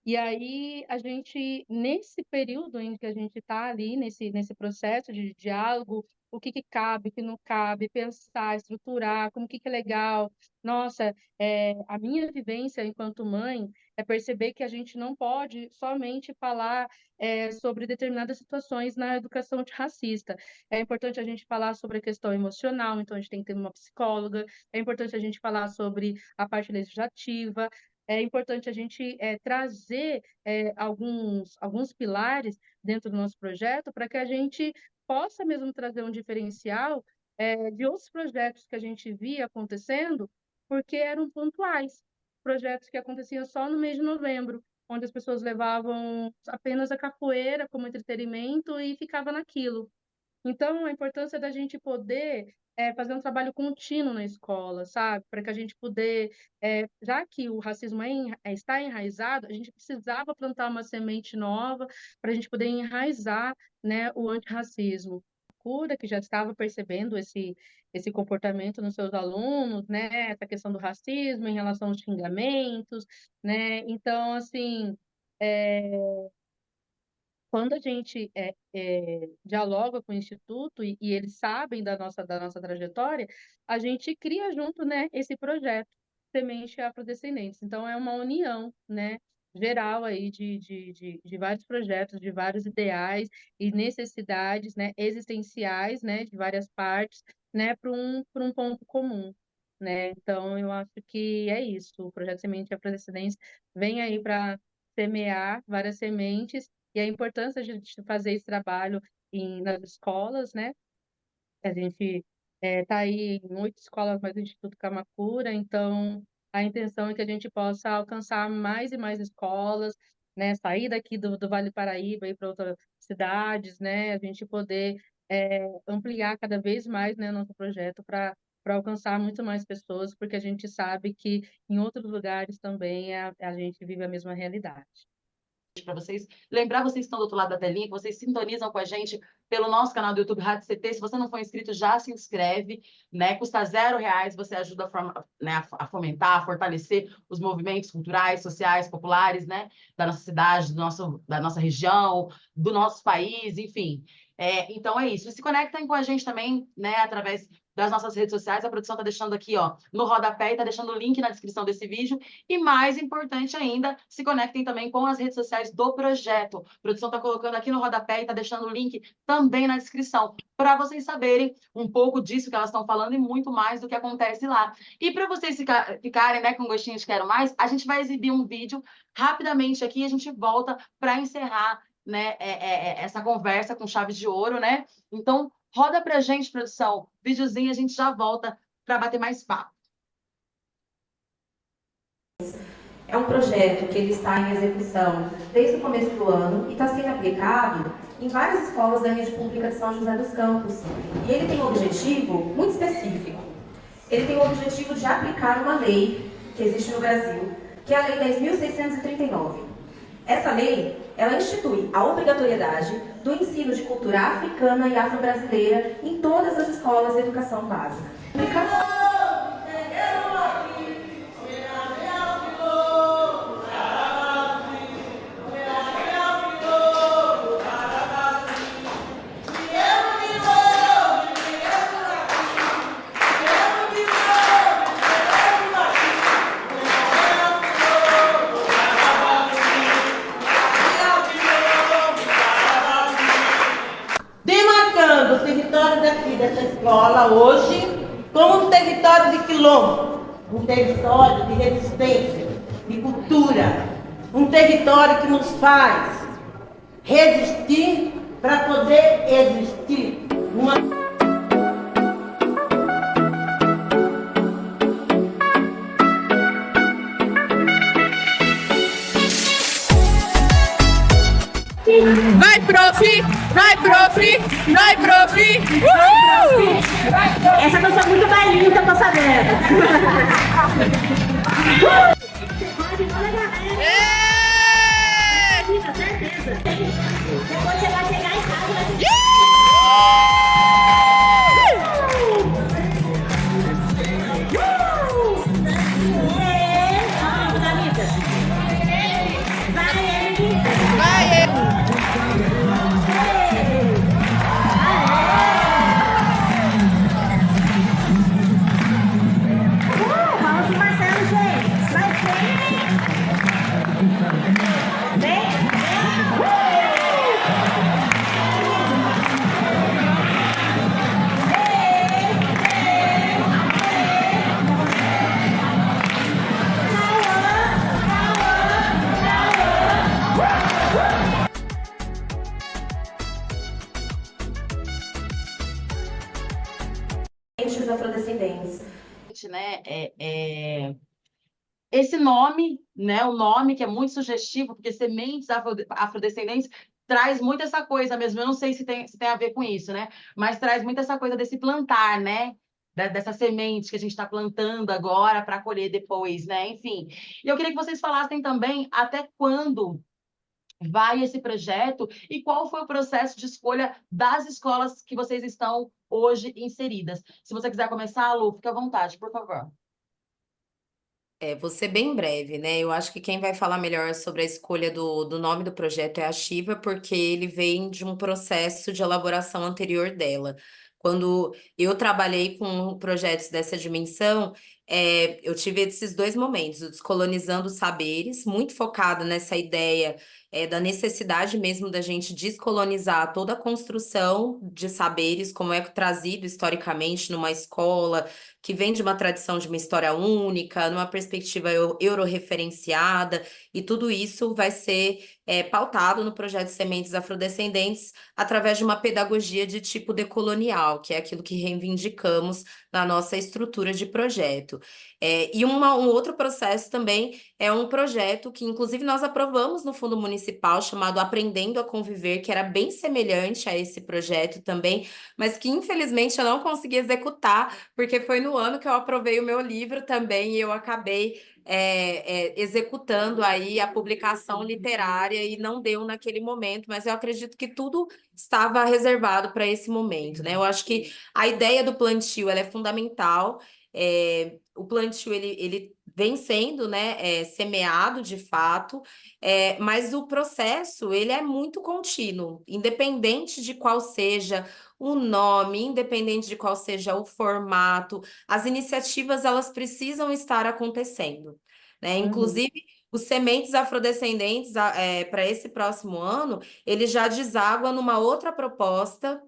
E aí, a gente, nesse período em que a gente está ali, nesse processo de diálogo, o que cabe, o que não cabe, pensar, estruturar, como que é legal. Nossa, a minha vivência enquanto mãe é perceber que a gente não pode somente falar sobre determinadas situações na educação antirracista. É importante a gente falar sobre a questão emocional, então a gente tem que ter uma psicóloga. É importante a gente falar sobre a parte legislativa. É importante a gente trazer alguns pilares dentro do nosso projeto para que a gente possa mesmo trazer um diferencial de outros projetos que a gente via acontecendo, porque eram pontuais, projetos que aconteciam só no mês de novembro, onde as pessoas levavam apenas a capoeira como entretenimento e ficava naquilo. Então, a importância da gente poder fazer um trabalho contínuo na escola, sabe? Para que a gente poder, já que o racismo está enraizado, a gente precisava plantar uma semente nova para a gente poder enraizar, né, o antirracismo. Cura que já estava percebendo esse comportamento nos seus alunos, né? Essa questão do racismo em relação aos xingamentos, né? Então, assim, quando a gente dialoga com o Instituto e eles sabem da nossa trajetória, a gente cria junto, né, esse projeto Semente Afrodescendentes. Então, é uma união, né, geral aí de vários projetos, de vários ideais e necessidades, né, existenciais, né, de várias partes, né, para um ponto comum. Né? Então, eu acho que é isso. O projeto Semente Afrodescendentes vem aí para semear várias sementes e a importância de fazer esse trabalho nas escolas, né? A gente está aí em 8 escolas mais do Instituto Kamakura, então a intenção é que a gente possa alcançar mais e mais escolas, né? Sair daqui do Vale do Paraíba, ir para outras cidades, né? A gente poder ampliar cada vez mais, né, nosso projeto para alcançar muito mais pessoas, porque a gente sabe que em outros lugares também a gente vive a mesma realidade. Para vocês. Lembrar vocês que estão do outro lado da telinha, que vocês sintonizam com a gente pelo nosso canal do YouTube Rádio CT. Se você não for inscrito, já se inscreve, né? Custa R$0, você ajuda a fomentar, a fortalecer os movimentos culturais, sociais, populares, né? Da nossa cidade, da nossa região, do nosso país, enfim. Então é isso. E se conectem com a gente também, né? Através das nossas redes sociais. A produção está deixando aqui, ó, no rodapé e está deixando o link na descrição desse vídeo. E mais importante ainda, se conectem também com as redes sociais do projeto. A produção está colocando aqui no rodapé e está deixando o link também na descrição, para vocês saberem um pouco disso que elas estão falando e muito mais do que acontece lá. E para vocês ficarem, né, com gostinho de quero mais, a gente vai exibir um vídeo rapidamente aqui e a gente volta para encerrar, né, essa conversa com chaves de ouro, né? Então, roda pra gente, produção, videozinho, a gente já volta para bater mais papo. É um projeto que ele está em execução desde o começo do ano e está sendo aplicado em várias escolas da rede pública de São José dos Campos. E ele tem um objetivo muito específico. Ele tem o objetivo de aplicar uma lei que existe no Brasil, que é a Lei 10.639. Essa lei, ela institui a obrigatoriedade do ensino de cultura africana e afro-brasileira em todas as escolas de educação básica. Dessa escola hoje como um território de quilombo, um território de resistência, de cultura, um território que nos faz resistir para poder existir. Vai, prof! Vai, prof! Vai, prof! Uhul! Essa canção é muito bailinha, que eu tô sabendo. Pode, olha, galera. Certeza. Depois você vai chegar em casa e vai vamos pro Marcelo, gente. Vai bem. Os afrodescendentes. Né? Esse nome, né? O nome que é muito sugestivo, porque sementes afrodescendentes traz muito essa coisa mesmo. Eu não sei se tem a ver com isso, né? Mas traz muito essa coisa desse plantar, né? Dessa semente que a gente está plantando agora para colher depois, né? Enfim. E eu queria que vocês falassem também até quando vai esse projeto e qual foi o processo de escolha das escolas que vocês estão hoje inseridas. Se você quiser começar, Lu, fica à vontade, por favor. Vou ser bem breve, né? Eu acho que quem vai falar melhor sobre a escolha do nome do projeto é a Shiva, porque ele vem de um processo de elaboração anterior dela. Quando eu trabalhei com projetos dessa dimensão, eu tive esses dois momentos, o Descolonizando Saberes, muito focado nessa ideia da necessidade mesmo da gente descolonizar toda a construção de saberes, como é trazido historicamente numa escola, que vem de uma tradição de uma história única, numa perspectiva euro-referenciada, e tudo isso vai ser pautado no projeto Sementes Afrodescendentes através de uma pedagogia de tipo decolonial, que é aquilo que reivindicamos na nossa estrutura de projeto. E um outro processo também é um projeto que, inclusive, nós aprovamos no Fundo Municipal, chamado Aprendendo a Conviver, que era bem semelhante a esse projeto também, mas que, infelizmente, eu não consegui executar, porque foi no ano que eu aprovei o meu livro também, e eu acabei executando aí a publicação literária e não deu naquele momento, mas eu acredito que tudo estava reservado para esse momento, né? Eu acho que a ideia do plantio ela é fundamental. O plantio ele vem sendo, né, semeado de fato, mas o processo ele é muito contínuo, independente de qual seja o nome, independente de qual seja o formato, as iniciativas elas precisam estar acontecendo, né? Inclusive, os Sementes Afrodescendentes, para esse próximo ano, ele já deságua numa outra proposta,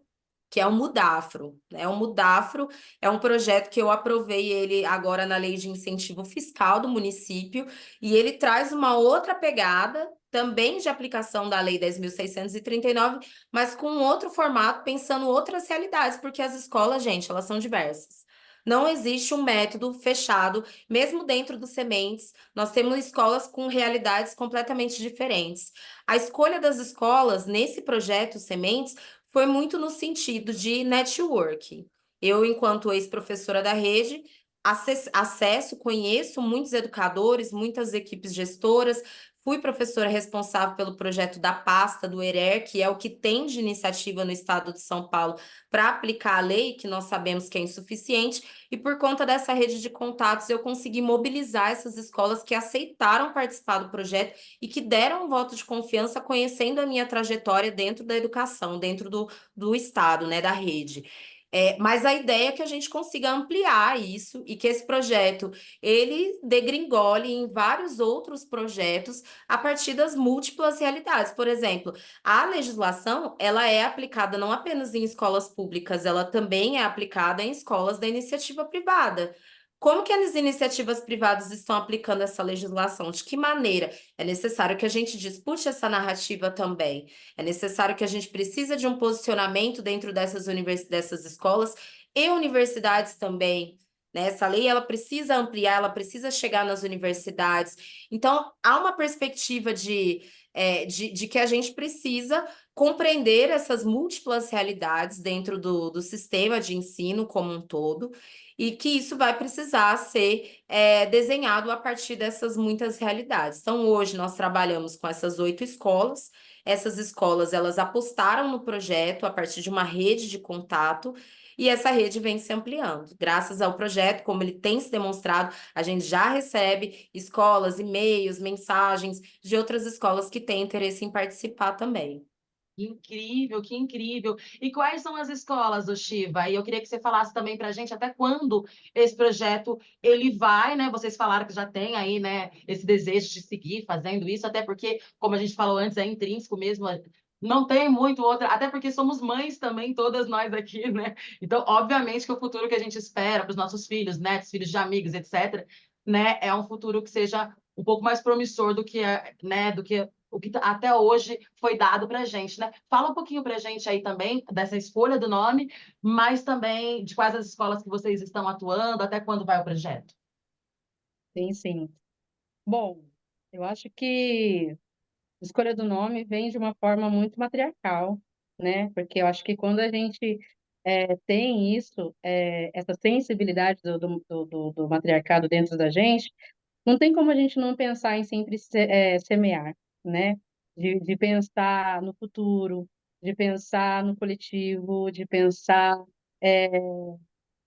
que é o Mudafro, né? O Mudafro é um projeto que eu aprovei ele agora na Lei de Incentivo Fiscal do município, e ele traz uma outra pegada, também de aplicação da Lei 10.639, mas com outro formato, pensando outras realidades, porque as escolas, gente, elas são diversas. Não existe um método fechado, mesmo dentro dos Sementes, nós temos escolas com realidades completamente diferentes. A escolha das escolas nesse projeto Sementes foi muito no sentido de network. Eu, enquanto ex-professora da rede, acesso, conheço muitos educadores, muitas equipes gestoras, fui professora responsável pelo projeto da pasta do ERER, que é o que tem de iniciativa no estado de São Paulo para aplicar a lei, que nós sabemos que é insuficiente, e por conta dessa rede de contatos eu consegui mobilizar essas escolas que aceitaram participar do projeto e que deram um voto de confiança conhecendo a minha trajetória dentro da educação, dentro do estado, né, da rede. Mas a ideia é que a gente consiga ampliar isso e que esse projeto, ele degringole em vários outros projetos a partir das múltiplas realidades. Por exemplo, a legislação, ela é aplicada não apenas em escolas públicas, ela também é aplicada em escolas da iniciativa privada. Como que as iniciativas privadas estão aplicando essa legislação? De que maneira? É necessário que a gente dispute essa narrativa também. É necessário que a gente precisa de um posicionamento dentro dessas escolas e universidades também, né? Essa lei ela precisa ampliar, ela precisa chegar nas universidades. Então, há uma perspectiva de que a gente precisa compreender essas múltiplas realidades dentro do sistema de ensino como um todo, e que isso vai precisar ser desenhado a partir dessas muitas realidades. Então, hoje nós trabalhamos com essas 8 escolas. Essas escolas, elas apostaram no projeto a partir de uma rede de contato, e essa rede vem se ampliando. Graças ao projeto, como ele tem se demonstrado, a gente já recebe escolas, e-mails, mensagens de outras escolas que têm interesse em participar também. Que incrível, que incrível. E quais são as escolas do Shiva? E eu queria que você falasse também para a gente até quando esse projeto ele vai, né? Vocês falaram que já tem aí, né, esse desejo de seguir fazendo isso, até porque, como a gente falou antes, é intrínseco mesmo. Não tem muito outra, até porque somos mães também, todas nós aqui, né? Então, obviamente que o futuro que a gente espera para os nossos filhos, netos, filhos de amigos, etc., né, é um futuro que seja um pouco mais promissor do que, né, do que o que até hoje foi dado para a gente, né? Fala um pouquinho para a gente aí também dessa escolha do nome, mas também de quais as escolas que vocês estão atuando, até quando vai o projeto. Sim, sim. Bom, eu acho que a escolha do nome vem de uma forma muito matriarcal, né? Porque eu acho que quando a gente tem isso, essa sensibilidade do matriarcado dentro da gente, não tem como a gente não pensar em sempre semear, né? De pensar no futuro, de pensar no coletivo, de pensar é,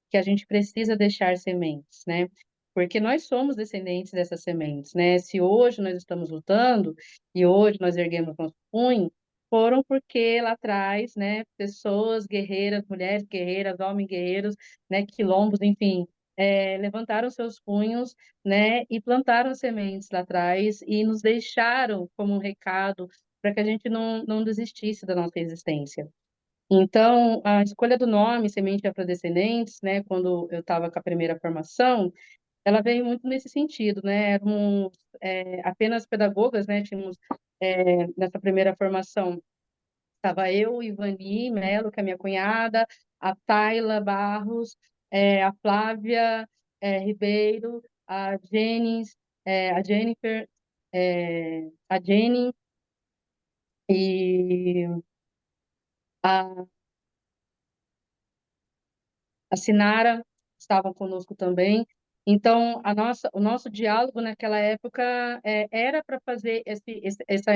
que a gente precisa deixar sementes, né? Porque nós somos descendentes dessas sementes, né? Se hoje nós estamos lutando e hoje nós erguemos nosso punho, foram porque lá atrás, né, pessoas guerreiras, mulheres guerreiras, homens guerreiros, né, quilombos, enfim, levantaram seus punhos, né, e plantaram sementes lá atrás e nos deixaram como um recado para que a gente não desistisse da nossa existência. Então, a escolha do nome Semente Afrodescendentes, né, quando eu estava com a primeira formação, ela veio muito nesse sentido, né, éramos apenas pedagogas, né, tínhamos, nessa primeira formação, estava eu, Ivani Melo, que é minha cunhada, a Tayla Barros, a Flávia Ribeiro, a Jenis, a Jennifer, a Jenny e a a Sinara estavam conosco também. Então, o nosso diálogo naquela época era para fazer essa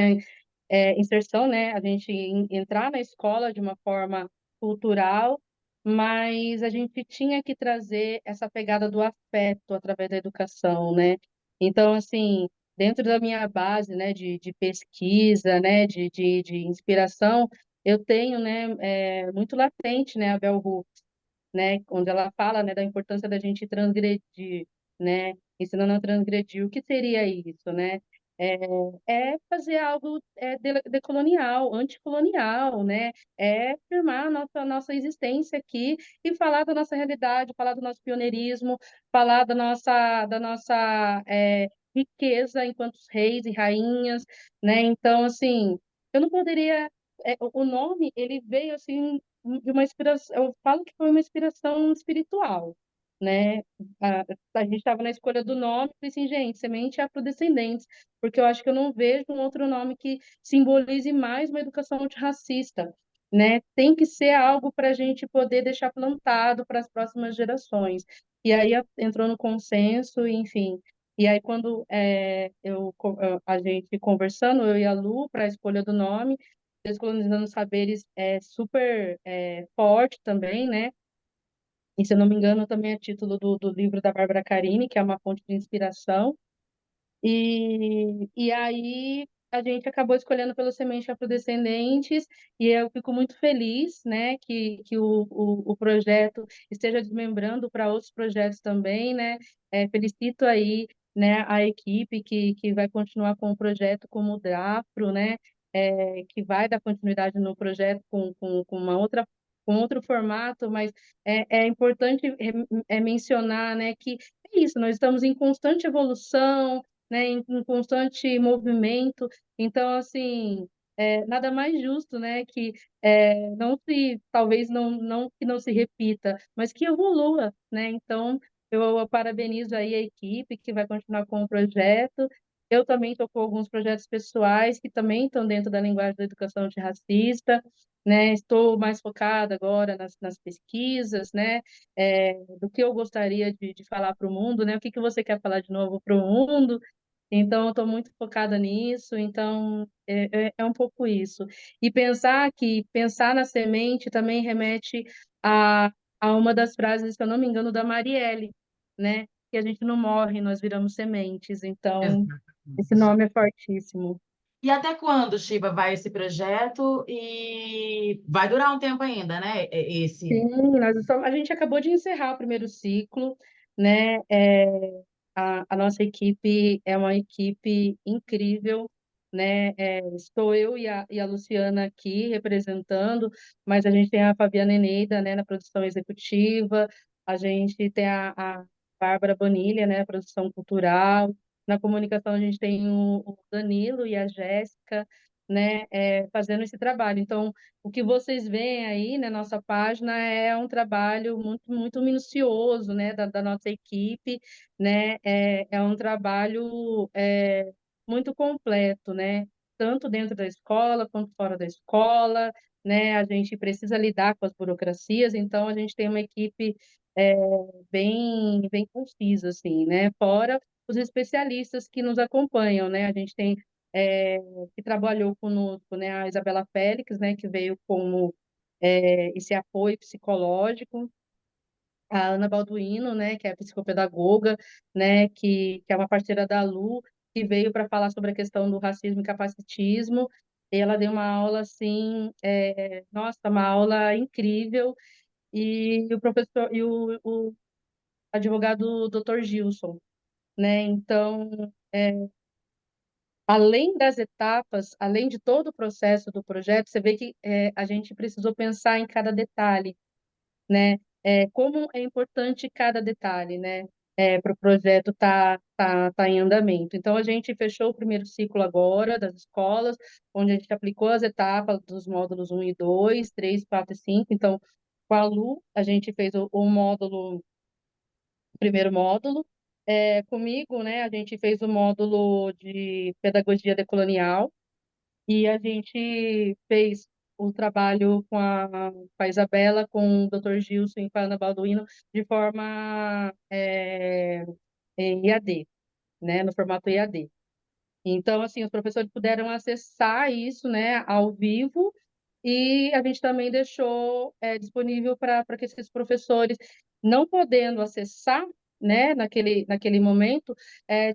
inserção, né? A gente entrar na escola de uma forma cultural, mas a gente tinha que trazer essa pegada do afeto através da educação, né? Então, assim, dentro da minha base, né, de pesquisa, né, de inspiração, eu tenho, né, muito latente, né, a Bell Hooks, né, onde ela fala, né, da importância da gente transgredir, né, ensinando a transgredir. O que seria isso, né? É, fazer algo decolonial, anticolonial, né? É afirmar a nossa existência aqui e falar da nossa realidade, falar do nosso pioneirismo, falar da nossa riqueza enquanto reis e rainhas, né? Então, assim, eu não poderia o nome ele veio assim de uma inspiração, eu falo que foi uma inspiração espiritual, né? A, a gente estava na escolha do nome, falei assim, gente, semente afrodescendentes, porque eu acho que eu não vejo um outro nome que simbolize mais uma educação antirracista, né? Tem que ser algo para a gente poder deixar plantado para as próximas gerações. E aí entrou no consenso, enfim. E aí, quando a gente conversando, eu e a Lu, para a escolha do nome, Descolonizando Saberes é super forte também, né? E, se eu não me engano, também é título do livro da Bárbara Carini, que é uma fonte de inspiração. E aí a gente acabou escolhendo pelo Semente Afrodescendentes, e eu fico muito feliz, né, que o projeto esteja desmembrando para outros projetos também, né? Felicito aí, né, a equipe que vai continuar com o projeto como o DRAFRO, né? Que vai dar continuidade no projeto com uma outra com outro formato, mas é importante mencionar, né, que é isso, nós estamos em constante evolução, né, em constante movimento. Então, assim, nada mais justo, né, que talvez não que não se repita, mas que evolua, né? Então, eu parabenizo aí a equipe que vai continuar com o projeto. Eu também estou com alguns projetos pessoais que também estão dentro da linguagem da educação antirracista, né? Estou mais focada agora nas pesquisas, né? Do que eu gostaria de falar para o mundo, né? O que você quer falar de novo para o mundo? Então, eu estou muito focada nisso, então é um pouco isso. E pensar na semente também remete a, a uma das frases, se eu não me engano, da Marielle, né? Que a gente não morre, nós viramos sementes. Então, esse Exatamente. nome é fortíssimo. E até quando, Shiva, vai esse projeto? E vai durar um tempo ainda, né? Esse. Sim, a gente acabou de encerrar o primeiro ciclo, né? A nossa equipe é uma equipe incrível, né? Estou eu e a Luciana aqui representando, mas a gente tem a Fabiana Eneida, né, na produção executiva, a gente tem a Bárbara Bonilha, né, na produção cultural, na comunicação a gente tem o Danilo e a Jéssica, né, fazendo esse trabalho. Então, o que vocês veem aí na nossa página é um trabalho muito, muito minucioso, né, da nossa equipe, né? É um trabalho muito completo, né? Tanto dentro da escola quanto fora da escola, né? A gente precisa lidar com as burocracias, então a gente tem uma equipe é, bem concisa, assim, né? Fora os especialistas que nos acompanham, né? A gente tem é, que trabalhou conosco, né? A Isabela Félix, né? Que veio como esse apoio psicológico, a Ana Balduino, né, que é psicopedagoga, né, que é uma parceira da Lu, que veio para falar sobre a questão do racismo e capacitismo. E ela deu uma aula assim, nossa, uma aula incrível. E o professor e o advogado Dr. Gilson, né? Então, além das etapas, além de todo o processo do projeto, você vê que a gente precisou pensar em cada detalhe, né? Como é importante cada detalhe, né? Para o projeto tá em andamento. Então, a gente fechou o primeiro ciclo agora das escolas, onde a gente aplicou as etapas dos módulos 1 e 2, 3, 4 e 5. Então, com a Lu, a gente fez o primeiro módulo. Comigo, né, a gente fez o módulo de pedagogia decolonial, e a gente fez o trabalho com a Isabela, com o Dr. Gilson e com a Ana Balduino de forma em EAD, né, no formato EAD. Então, assim, os professores puderam acessar isso, né, ao vivo, e a gente também deixou disponível para que esses professores, não podendo acessar, né, naquele momento,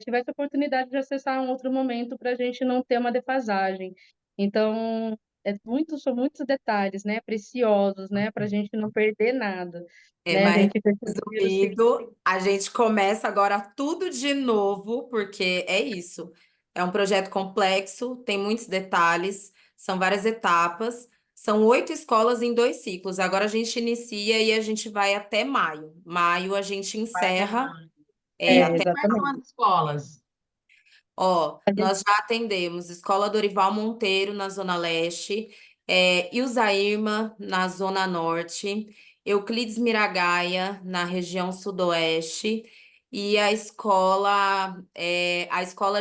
tivesse a oportunidade de acessar um outro momento para a gente não ter uma defasagem. Então, são muitos detalhes, né, preciosos, né, para a gente não perder nada, né? A Mas gente fez o primeiro ciclo. resumindo, a gente começa agora tudo de novo, porque é isso. É um projeto complexo, tem muitos detalhes, são várias etapas, são 8 escolas em 2 ciclos. Agora a gente inicia e a gente vai até maio. Maio a gente Vai até encerra, lá. até. Quais são Exatamente. as escolas? Ó, A gente nós já atendemos Escola Dorival Monteiro, na Zona Leste, Ilza Irma, na Zona Norte, Euclides Miragaia, na região Sudoeste, e a Escola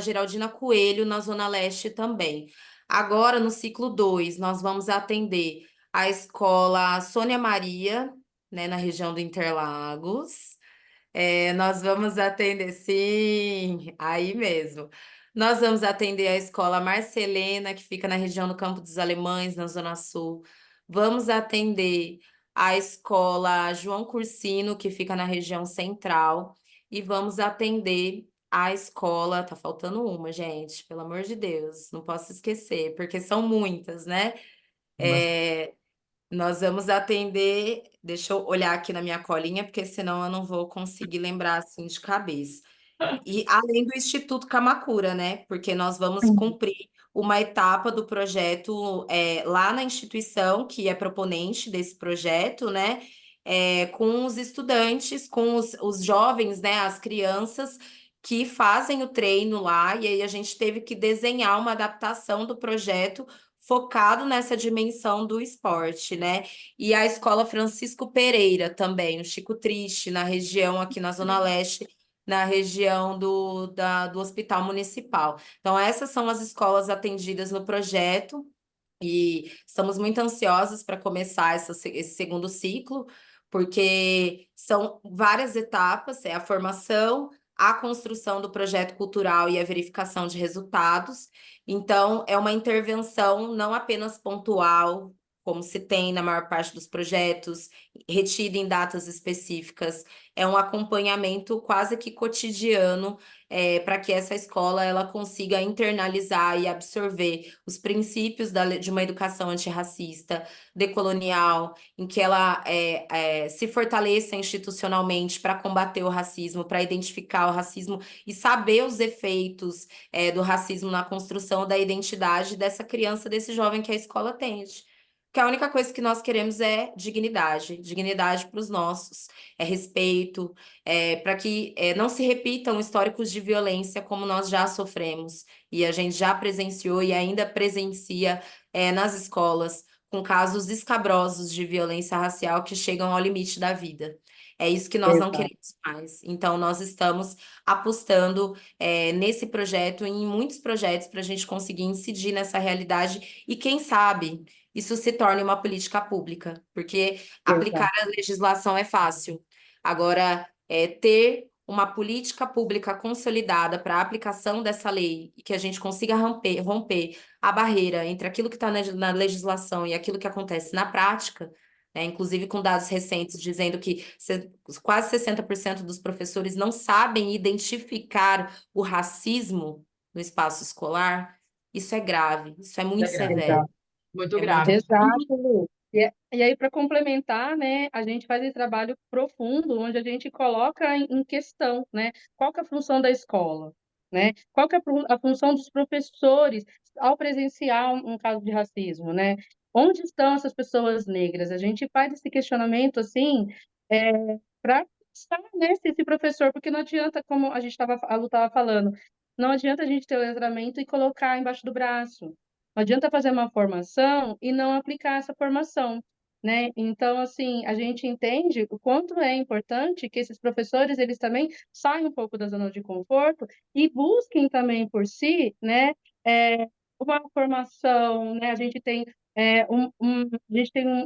Geraldina Coelho, na Zona Leste também. Agora, no ciclo 2, nós vamos atender a Escola Sônia Maria, né, na região do Interlagos. Nós vamos atender, sim, aí mesmo. Nós vamos atender a escola Marcelena, que fica na região do Campo dos Alemães, na Zona Sul. Vamos atender a escola João Cursino, que fica na região central. E vamos atender a escola. Tá faltando uma, gente, pelo amor de Deus, não posso esquecer, porque são muitas, né? É, Nós vamos atender. Deixa eu olhar aqui na minha colinha, porque senão eu não vou conseguir lembrar assim de cabeça. E além do Instituto Kamakura, né? Porque nós vamos cumprir uma etapa do projeto lá na instituição, que é proponente desse projeto, né? Com os estudantes, com os jovens, né? As crianças que fazem o treino lá, e aí a gente teve que desenhar uma adaptação do projeto focado nessa dimensão do esporte, né? E a Escola Francisco Pereira também, o Chico Triste, na região aqui na Zona Leste, na região do Hospital Municipal. Então, essas são as escolas atendidas no projeto, e estamos muito ansiosos para começar esse segundo ciclo, porque são várias etapas, é a formação, a construção do projeto cultural e a verificação de resultados. Então, é uma intervenção não apenas pontual, como se tem na maior parte dos projetos, retida em datas específicas, é um acompanhamento quase que cotidiano, para que essa escola ela consiga internalizar e absorver os princípios de uma educação antirracista, decolonial, em que ela se fortaleça institucionalmente para combater o racismo, para identificar o racismo e saber os efeitos do racismo na construção da identidade dessa criança, desse jovem que a escola atende. Porque a única coisa que nós queremos é dignidade para os nossos, é respeito, para que não se repitam históricos de violência como nós já sofremos, e a gente já presenciou e ainda presencia nas escolas, com casos escabrosos de violência racial que chegam ao limite da vida. É isso que nós não Exato. queremos mais. Então, nós estamos apostando nesse projeto, em muitos projetos, para a gente conseguir incidir nessa realidade e, quem sabe, isso se torne uma política pública, porque aplicar Exato. a legislação é fácil. Agora, ter uma política pública consolidada para a aplicação dessa lei e que a gente consiga romper a barreira entre aquilo que está na legislação e aquilo que acontece na prática, né, inclusive com dados recentes dizendo que quase 60% dos professores não sabem identificar o racismo no espaço escolar, isso é grave, isso é muito É grave. severo. Exato. Muito É grave. muito Exato, Lu. E aí, para complementar, né, a gente faz esse trabalho profundo, onde a gente coloca em questão, né, qual que é a função da escola, né, qual que é a função dos professores ao presenciar um caso de racismo, né, onde estão essas pessoas negras? A gente faz esse questionamento, assim, para pensar, né, se esse professor, porque não adianta, como a Lu estava falando, não adianta a gente ter o letramento e colocar embaixo do braço. Não adianta fazer uma formação e não aplicar essa formação, né? Então, assim, a gente entende o quanto é importante que esses professores, eles também saiam um pouco da zona de conforto e busquem também por si, né, uma formação, né? A gente tem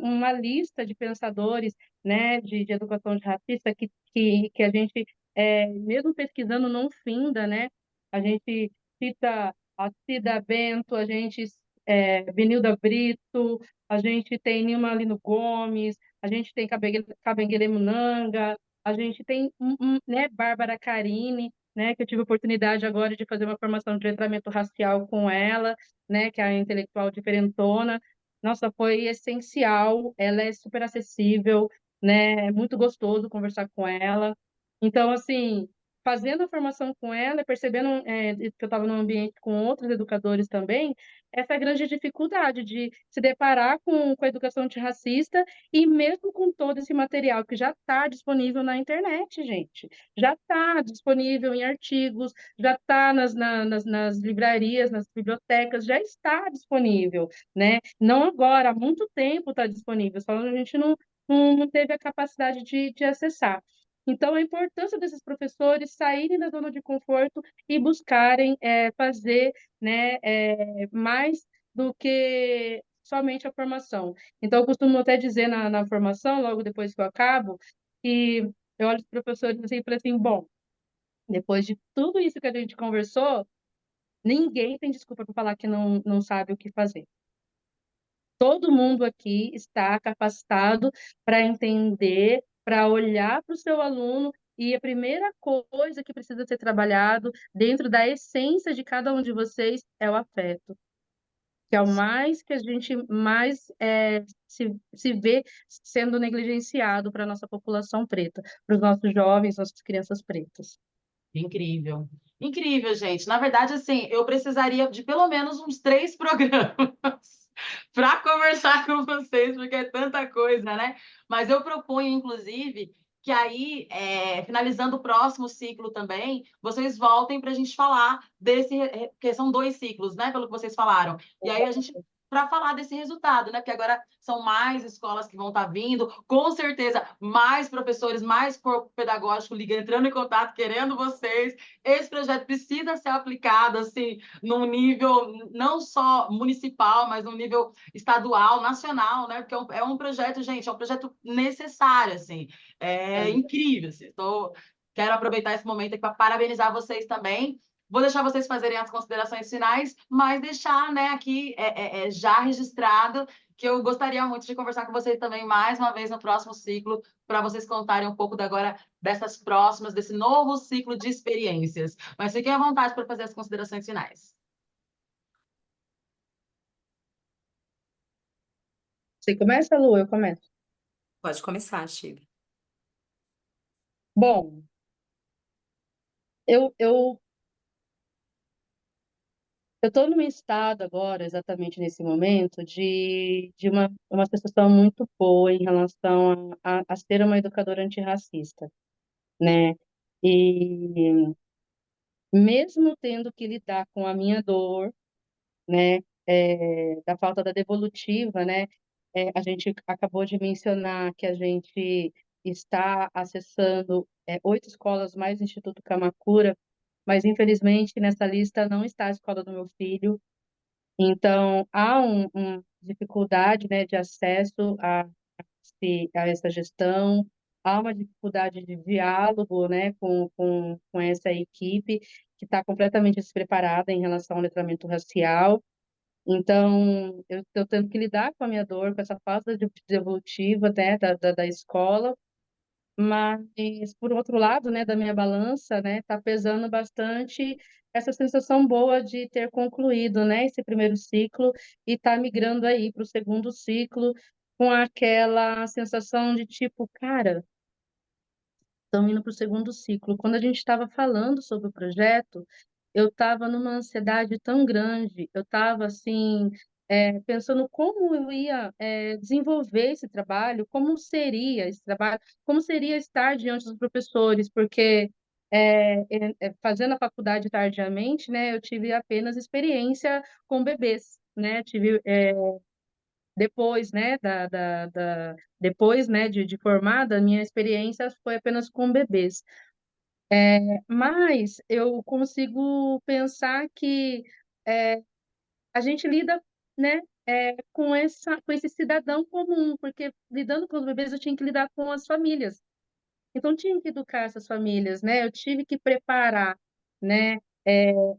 uma lista de pensadores, né, de educação antirracista que a gente, mesmo pesquisando, não finda, né? A gente cita a Cida Bento, a gente Benilda Brito, a gente tem Nilma Lino Gomes, a gente tem Kabengele Munanga, a gente tem né, Bárbara Carini, né, que eu tive a oportunidade agora de fazer uma formação de letramento racial com ela, né, que é a intelectual diferentona. Nossa, foi essencial, ela é super acessível, né, é muito gostoso conversar com ela. Então, assim, fazendo a formação com ela, percebendo que eu estava num ambiente com outros educadores também, essa grande dificuldade de se deparar com a educação antirracista e mesmo com todo esse material que já está disponível na internet, gente. Já está disponível em artigos, já está nas livrarias, nas bibliotecas, já está disponível, né? Não agora, há muito tempo está disponível, só a gente não teve a capacidade de acessar. Então, a importância desses professores saírem da zona de conforto e buscarem fazer, né, mais do que somente a formação. Então, eu costumo até dizer na formação, logo depois que eu acabo, que eu olho os professores assim, e falo assim, bom, depois de tudo isso que a gente conversou, ninguém tem desculpa para falar que não sabe o que fazer. Todo mundo aqui está capacitado para entender, para olhar para o seu aluno, e a primeira coisa que precisa ser trabalhado dentro da essência de cada um de vocês é o afeto, que é o mais que a gente mais se vê sendo negligenciado para a nossa população preta, para os nossos jovens, nossas crianças pretas. Incrível. Incrível, gente. Na verdade, assim, eu precisaria de pelo menos uns 3 programas para conversar com vocês, porque é tanta coisa, né? Mas eu proponho, inclusive, que aí, finalizando o próximo ciclo também, vocês voltem para a gente falar desse, porque são 2 ciclos, né, pelo que vocês falaram. E aí a gente, para falar desse resultado, né, porque agora são mais escolas que vão estar vindo, com certeza mais professores, mais corpo pedagógico entrando em contato, querendo vocês. Esse projeto precisa ser aplicado, assim, num nível não só municipal, mas num nível estadual, nacional, né, porque é um projeto, gente, é um projeto necessário, assim, é incrível, assim. Quero aproveitar esse momento aqui para parabenizar vocês também. Vou deixar vocês fazerem as considerações finais, mas deixar, né, aqui já registrado que eu gostaria muito de conversar com vocês também mais uma vez no próximo ciclo, para vocês contarem um pouco agora dessas próximas, desse novo ciclo de experiências. Mas fiquem à vontade para fazer as considerações finais. Você começa, Lu? Eu começo. Pode começar, Chile. Bom, eu estou num estado agora, exatamente nesse momento, de uma sensação muito boa em relação a ser uma educadora antirracista, né? E mesmo tendo que lidar com a minha dor, né, da falta da devolutiva, né, a gente acabou de mencionar que a gente está acessando 8 escolas mais o Instituto Kamakura, mas infelizmente nessa lista não está a escola do meu filho, então há uma dificuldade, né, de acesso a essa gestão, há uma dificuldade de diálogo, né, com essa equipe que está completamente despreparada em relação ao letramento racial. Então, eu estou tendo que lidar com a minha dor, com essa falta de devolutiva, né, da escola, mas, por outro lado, né, da minha balança, né, está pesando bastante essa sensação boa de ter concluído, né, esse primeiro ciclo e estar migrando aí para o segundo ciclo com aquela sensação de tipo, cara, estamos indo para o segundo ciclo. Quando a gente estava falando sobre o projeto, eu estava numa ansiedade tão grande, eu estava assim, pensando como eu ia desenvolver esse trabalho, como seria esse trabalho, como seria estar diante dos professores, porque fazendo a faculdade tardiamente, né, eu tive apenas experiência com bebês, né, tive depois, né, depois, né, de formada, a minha experiência foi apenas com bebês. Mas eu consigo pensar que a gente lida, né, com esse cidadão comum, porque lidando com os bebês eu tinha que lidar com as famílias. Então, tinha que educar essas famílias, né? Eu tive que preparar, né,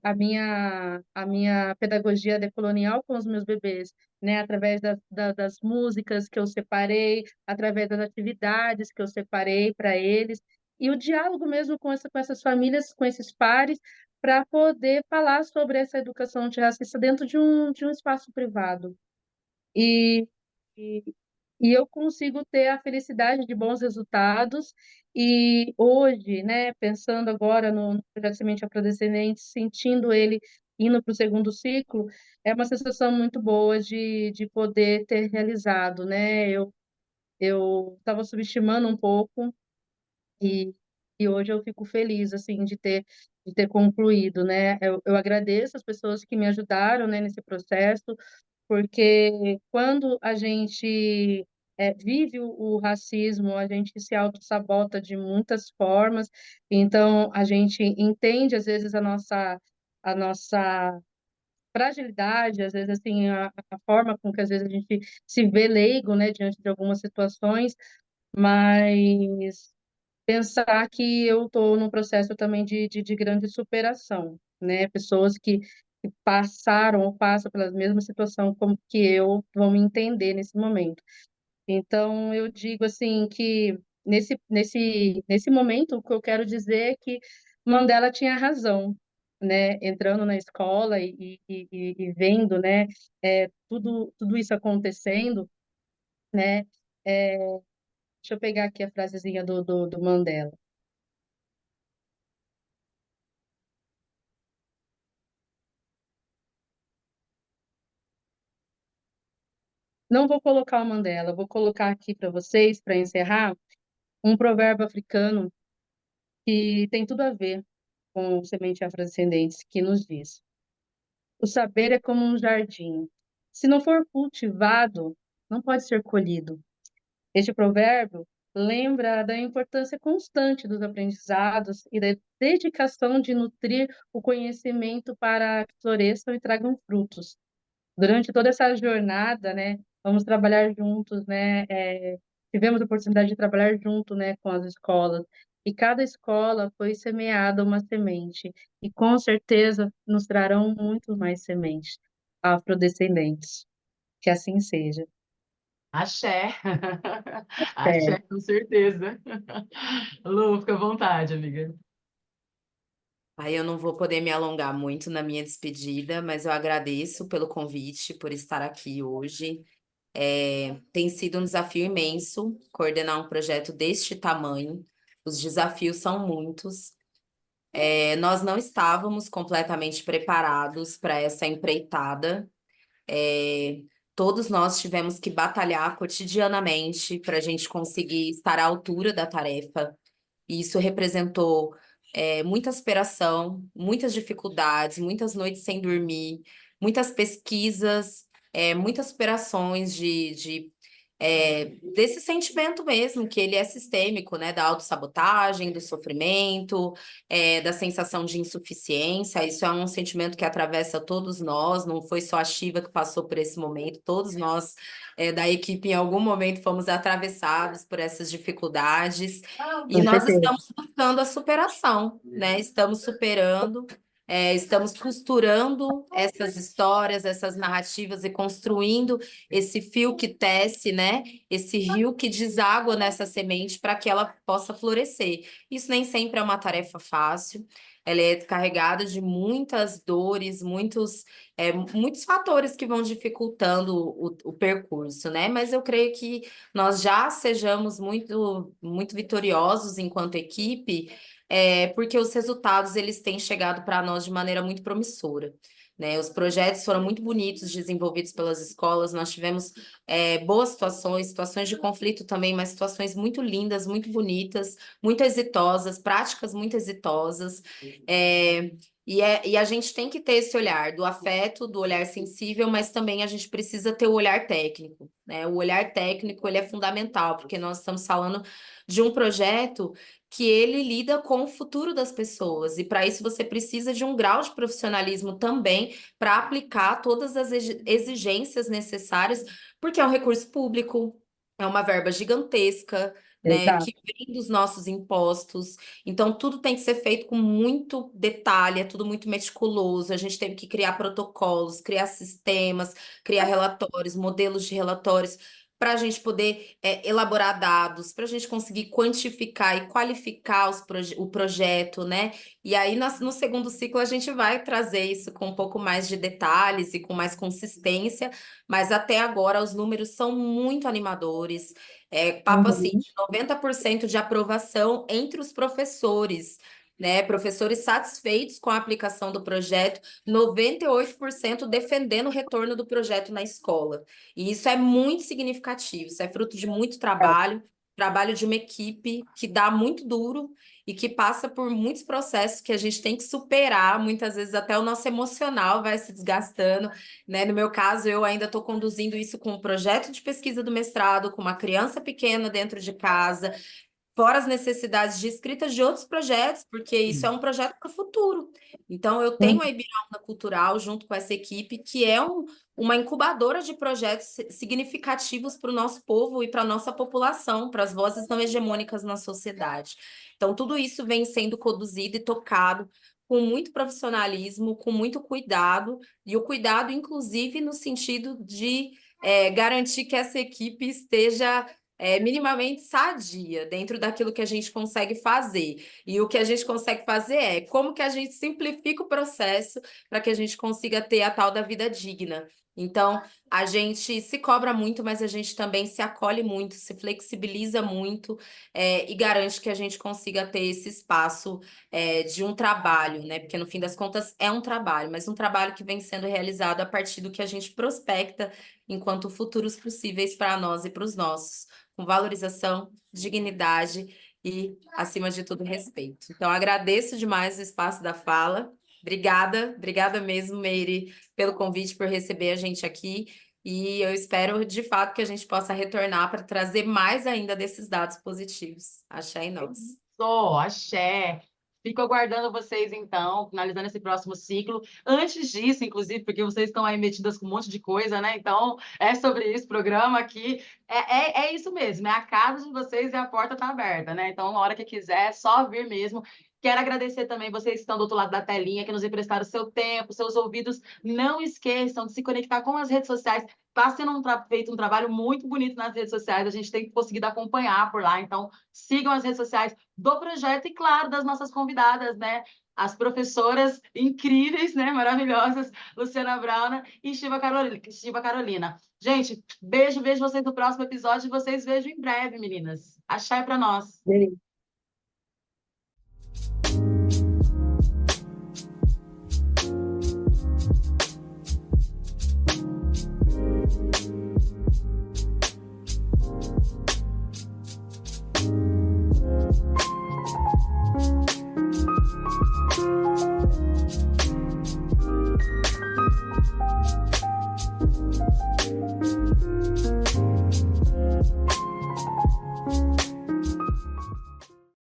a minha pedagogia decolonial com os meus bebês, né, através das músicas que eu separei, através das atividades que eu separei para eles, e o diálogo mesmo com essas famílias, com esses pares, para poder falar sobre essa educação antirracista dentro de um espaço privado. E, e, e eu consigo ter a felicidade de bons resultados. E hoje, né, pensando agora no projeto Semente Afrodescendente, sentindo ele indo para o segundo ciclo, é uma sensação muito boa de poder ter realizado, né? Eu estava subestimando um pouco e, e hoje eu fico feliz, assim, de ter concluído, né? Eu agradeço as pessoas que me ajudaram, né, nesse processo, porque quando a gente vive o racismo, a gente se autossabota de muitas formas, então a gente entende, às vezes, a nossa fragilidade, às vezes, assim, a forma com que, às vezes, a gente se vê leigo, né, diante de algumas situações, mas pensar que eu estou num processo também de grande superação, né? Pessoas que passaram ou passam pela mesma situação como que eu vão me entender nesse momento. Então, eu digo assim que nesse momento o que eu quero dizer é que Mandela tinha razão, né? Entrando na escola e vendo, né? Tudo isso acontecendo, né? Deixa eu pegar aqui a frasezinha do Mandela. Não vou colocar o Mandela, vou colocar aqui para vocês, para encerrar, um provérbio africano que tem tudo a ver com semente afrodescendentes, que nos diz: o saber é como um jardim. Se não for cultivado, não pode ser colhido. Este provérbio lembra da importância constante dos aprendizados e da dedicação de nutrir o conhecimento para que floresçam e tragam frutos. Durante toda essa jornada, né, vamos trabalhar juntos, né, tivemos a oportunidade de trabalhar junto, né, com as escolas, e cada escola foi semeada uma semente, e com certeza nos trarão muito mais sementes afrodescendentes. Que assim seja. Axé. É. Axé, com certeza. Lu, fica à vontade, amiga. Aí eu não vou poder me alongar muito na minha despedida, mas eu agradeço pelo convite, por estar aqui hoje. Tem sido um desafio imenso coordenar um projeto deste tamanho. Os desafios são muitos. Nós não estávamos completamente preparados para essa empreitada. Todos nós tivemos que batalhar cotidianamente para a gente conseguir estar à altura da tarefa. E isso representou muita superação, muitas dificuldades, muitas noites sem dormir, muitas pesquisas, muitas superações desse sentimento mesmo, que ele é sistêmico, né? Da autossabotagem, do sofrimento, da sensação de insuficiência. Isso é um sentimento que atravessa todos nós, não foi só a Shiva que passou por esse momento, todos nós da equipe, em algum momento, fomos atravessados por essas dificuldades. E Com nós certeza. estamos buscando a superação, né? Estamos superando, estamos costurando essas histórias, essas narrativas e construindo esse fio que tece, né? Esse rio que deságua nessa semente para que ela possa florescer. Isso nem sempre é uma tarefa fácil. Ela é carregada de muitas dores, muitos fatores que vão dificultando o percurso, né? Mas eu creio que nós já sejamos muito, muito vitoriosos enquanto equipe, porque os resultados eles têm chegado para nós de maneira muito promissora. Né? Os projetos foram muito bonitos, desenvolvidos pelas escolas, nós tivemos boas situações de conflito também, mas situações muito lindas, muito bonitas, muito exitosas, práticas muito exitosas. E a gente tem que ter esse olhar do afeto, do olhar sensível, mas também a gente precisa ter o olhar técnico, né? O olhar técnico, ele é fundamental, porque nós estamos falando de um projeto que ele lida com o futuro das pessoas, e para isso você precisa de um grau de profissionalismo também para aplicar todas as exigências necessárias, porque é um recurso público, é uma verba gigantesca, né, Exato. que vem dos nossos impostos. Então, tudo tem que ser feito com muito detalhe, é tudo muito meticuloso. A gente teve que criar protocolos, criar sistemas, criar relatórios, modelos de relatórios, para a gente poder elaborar dados, para a gente conseguir quantificar e qualificar o projeto, né? E aí, no segundo ciclo, a gente vai trazer isso com um pouco mais de detalhes e com mais consistência, mas até agora os números são muito animadores. Papo assim, Uhum. de 90% de aprovação entre os professores, né? Professores satisfeitos com a aplicação do projeto, 98% defendendo o retorno do projeto na escola. E isso é muito significativo, isso é fruto de muito trabalho de uma equipe que dá muito duro e que passa por muitos processos que a gente tem que superar, muitas vezes até o nosso emocional vai se desgastando, né? No meu caso, eu ainda estou conduzindo isso com um projeto de pesquisa do mestrado, com uma criança pequena dentro de casa, fora as necessidades de escrita de outros projetos, porque isso é um projeto para o futuro. Então, eu tenho a Ibiraúna Cultural junto com essa equipe, que é uma incubadora de projetos significativos para o nosso povo e para a nossa população, para as vozes não hegemônicas na sociedade. Então, tudo isso vem sendo conduzido e tocado com muito profissionalismo, com muito cuidado, e o cuidado, inclusive, no sentido de garantir que essa equipe esteja minimamente sadia dentro daquilo que a gente consegue fazer. E o que a gente consegue fazer é como que a gente simplifica o processo para que a gente consiga ter a tal da vida digna. Então, a gente se cobra muito, mas a gente também se acolhe muito, se flexibiliza muito, e garante que a gente consiga ter esse espaço de um trabalho, né? Porque no fim das contas é um trabalho, mas um trabalho que vem sendo realizado a partir do que a gente prospecta enquanto futuros possíveis para nós e para os nossos. com valorização, dignidade e, acima de tudo, respeito. Então, agradeço demais o espaço da fala. Obrigada mesmo, Meire, pelo convite, por receber a gente aqui. E eu espero, de fato, que a gente possa retornar para trazer mais ainda desses dados positivos. Axé em nós. Sou, axé. Fico aguardando vocês, então, finalizando esse próximo ciclo. Antes disso, inclusive, porque vocês estão aí metidas com um monte de coisa, né? Então, é sobre isso, o programa aqui. É isso mesmo, é a casa de vocês e a porta está aberta, né? Então, na hora que quiser, é só vir mesmo. Quero agradecer também vocês que estão do outro lado da telinha, que nos emprestaram seu tempo, seus ouvidos. Não esqueçam de se conectar com as redes sociais. Está sendo feito um trabalho muito bonito nas redes sociais, a gente tem conseguido acompanhar por lá. Então, sigam as redes sociais do projeto e, claro, das nossas convidadas, né? As professoras incríveis, né? Maravilhosas, Luciana Brauna e Shiva Carolina. Gente, vejo vocês no próximo episódio e vocês vejam em breve, meninas. Axé para nós. Beijo.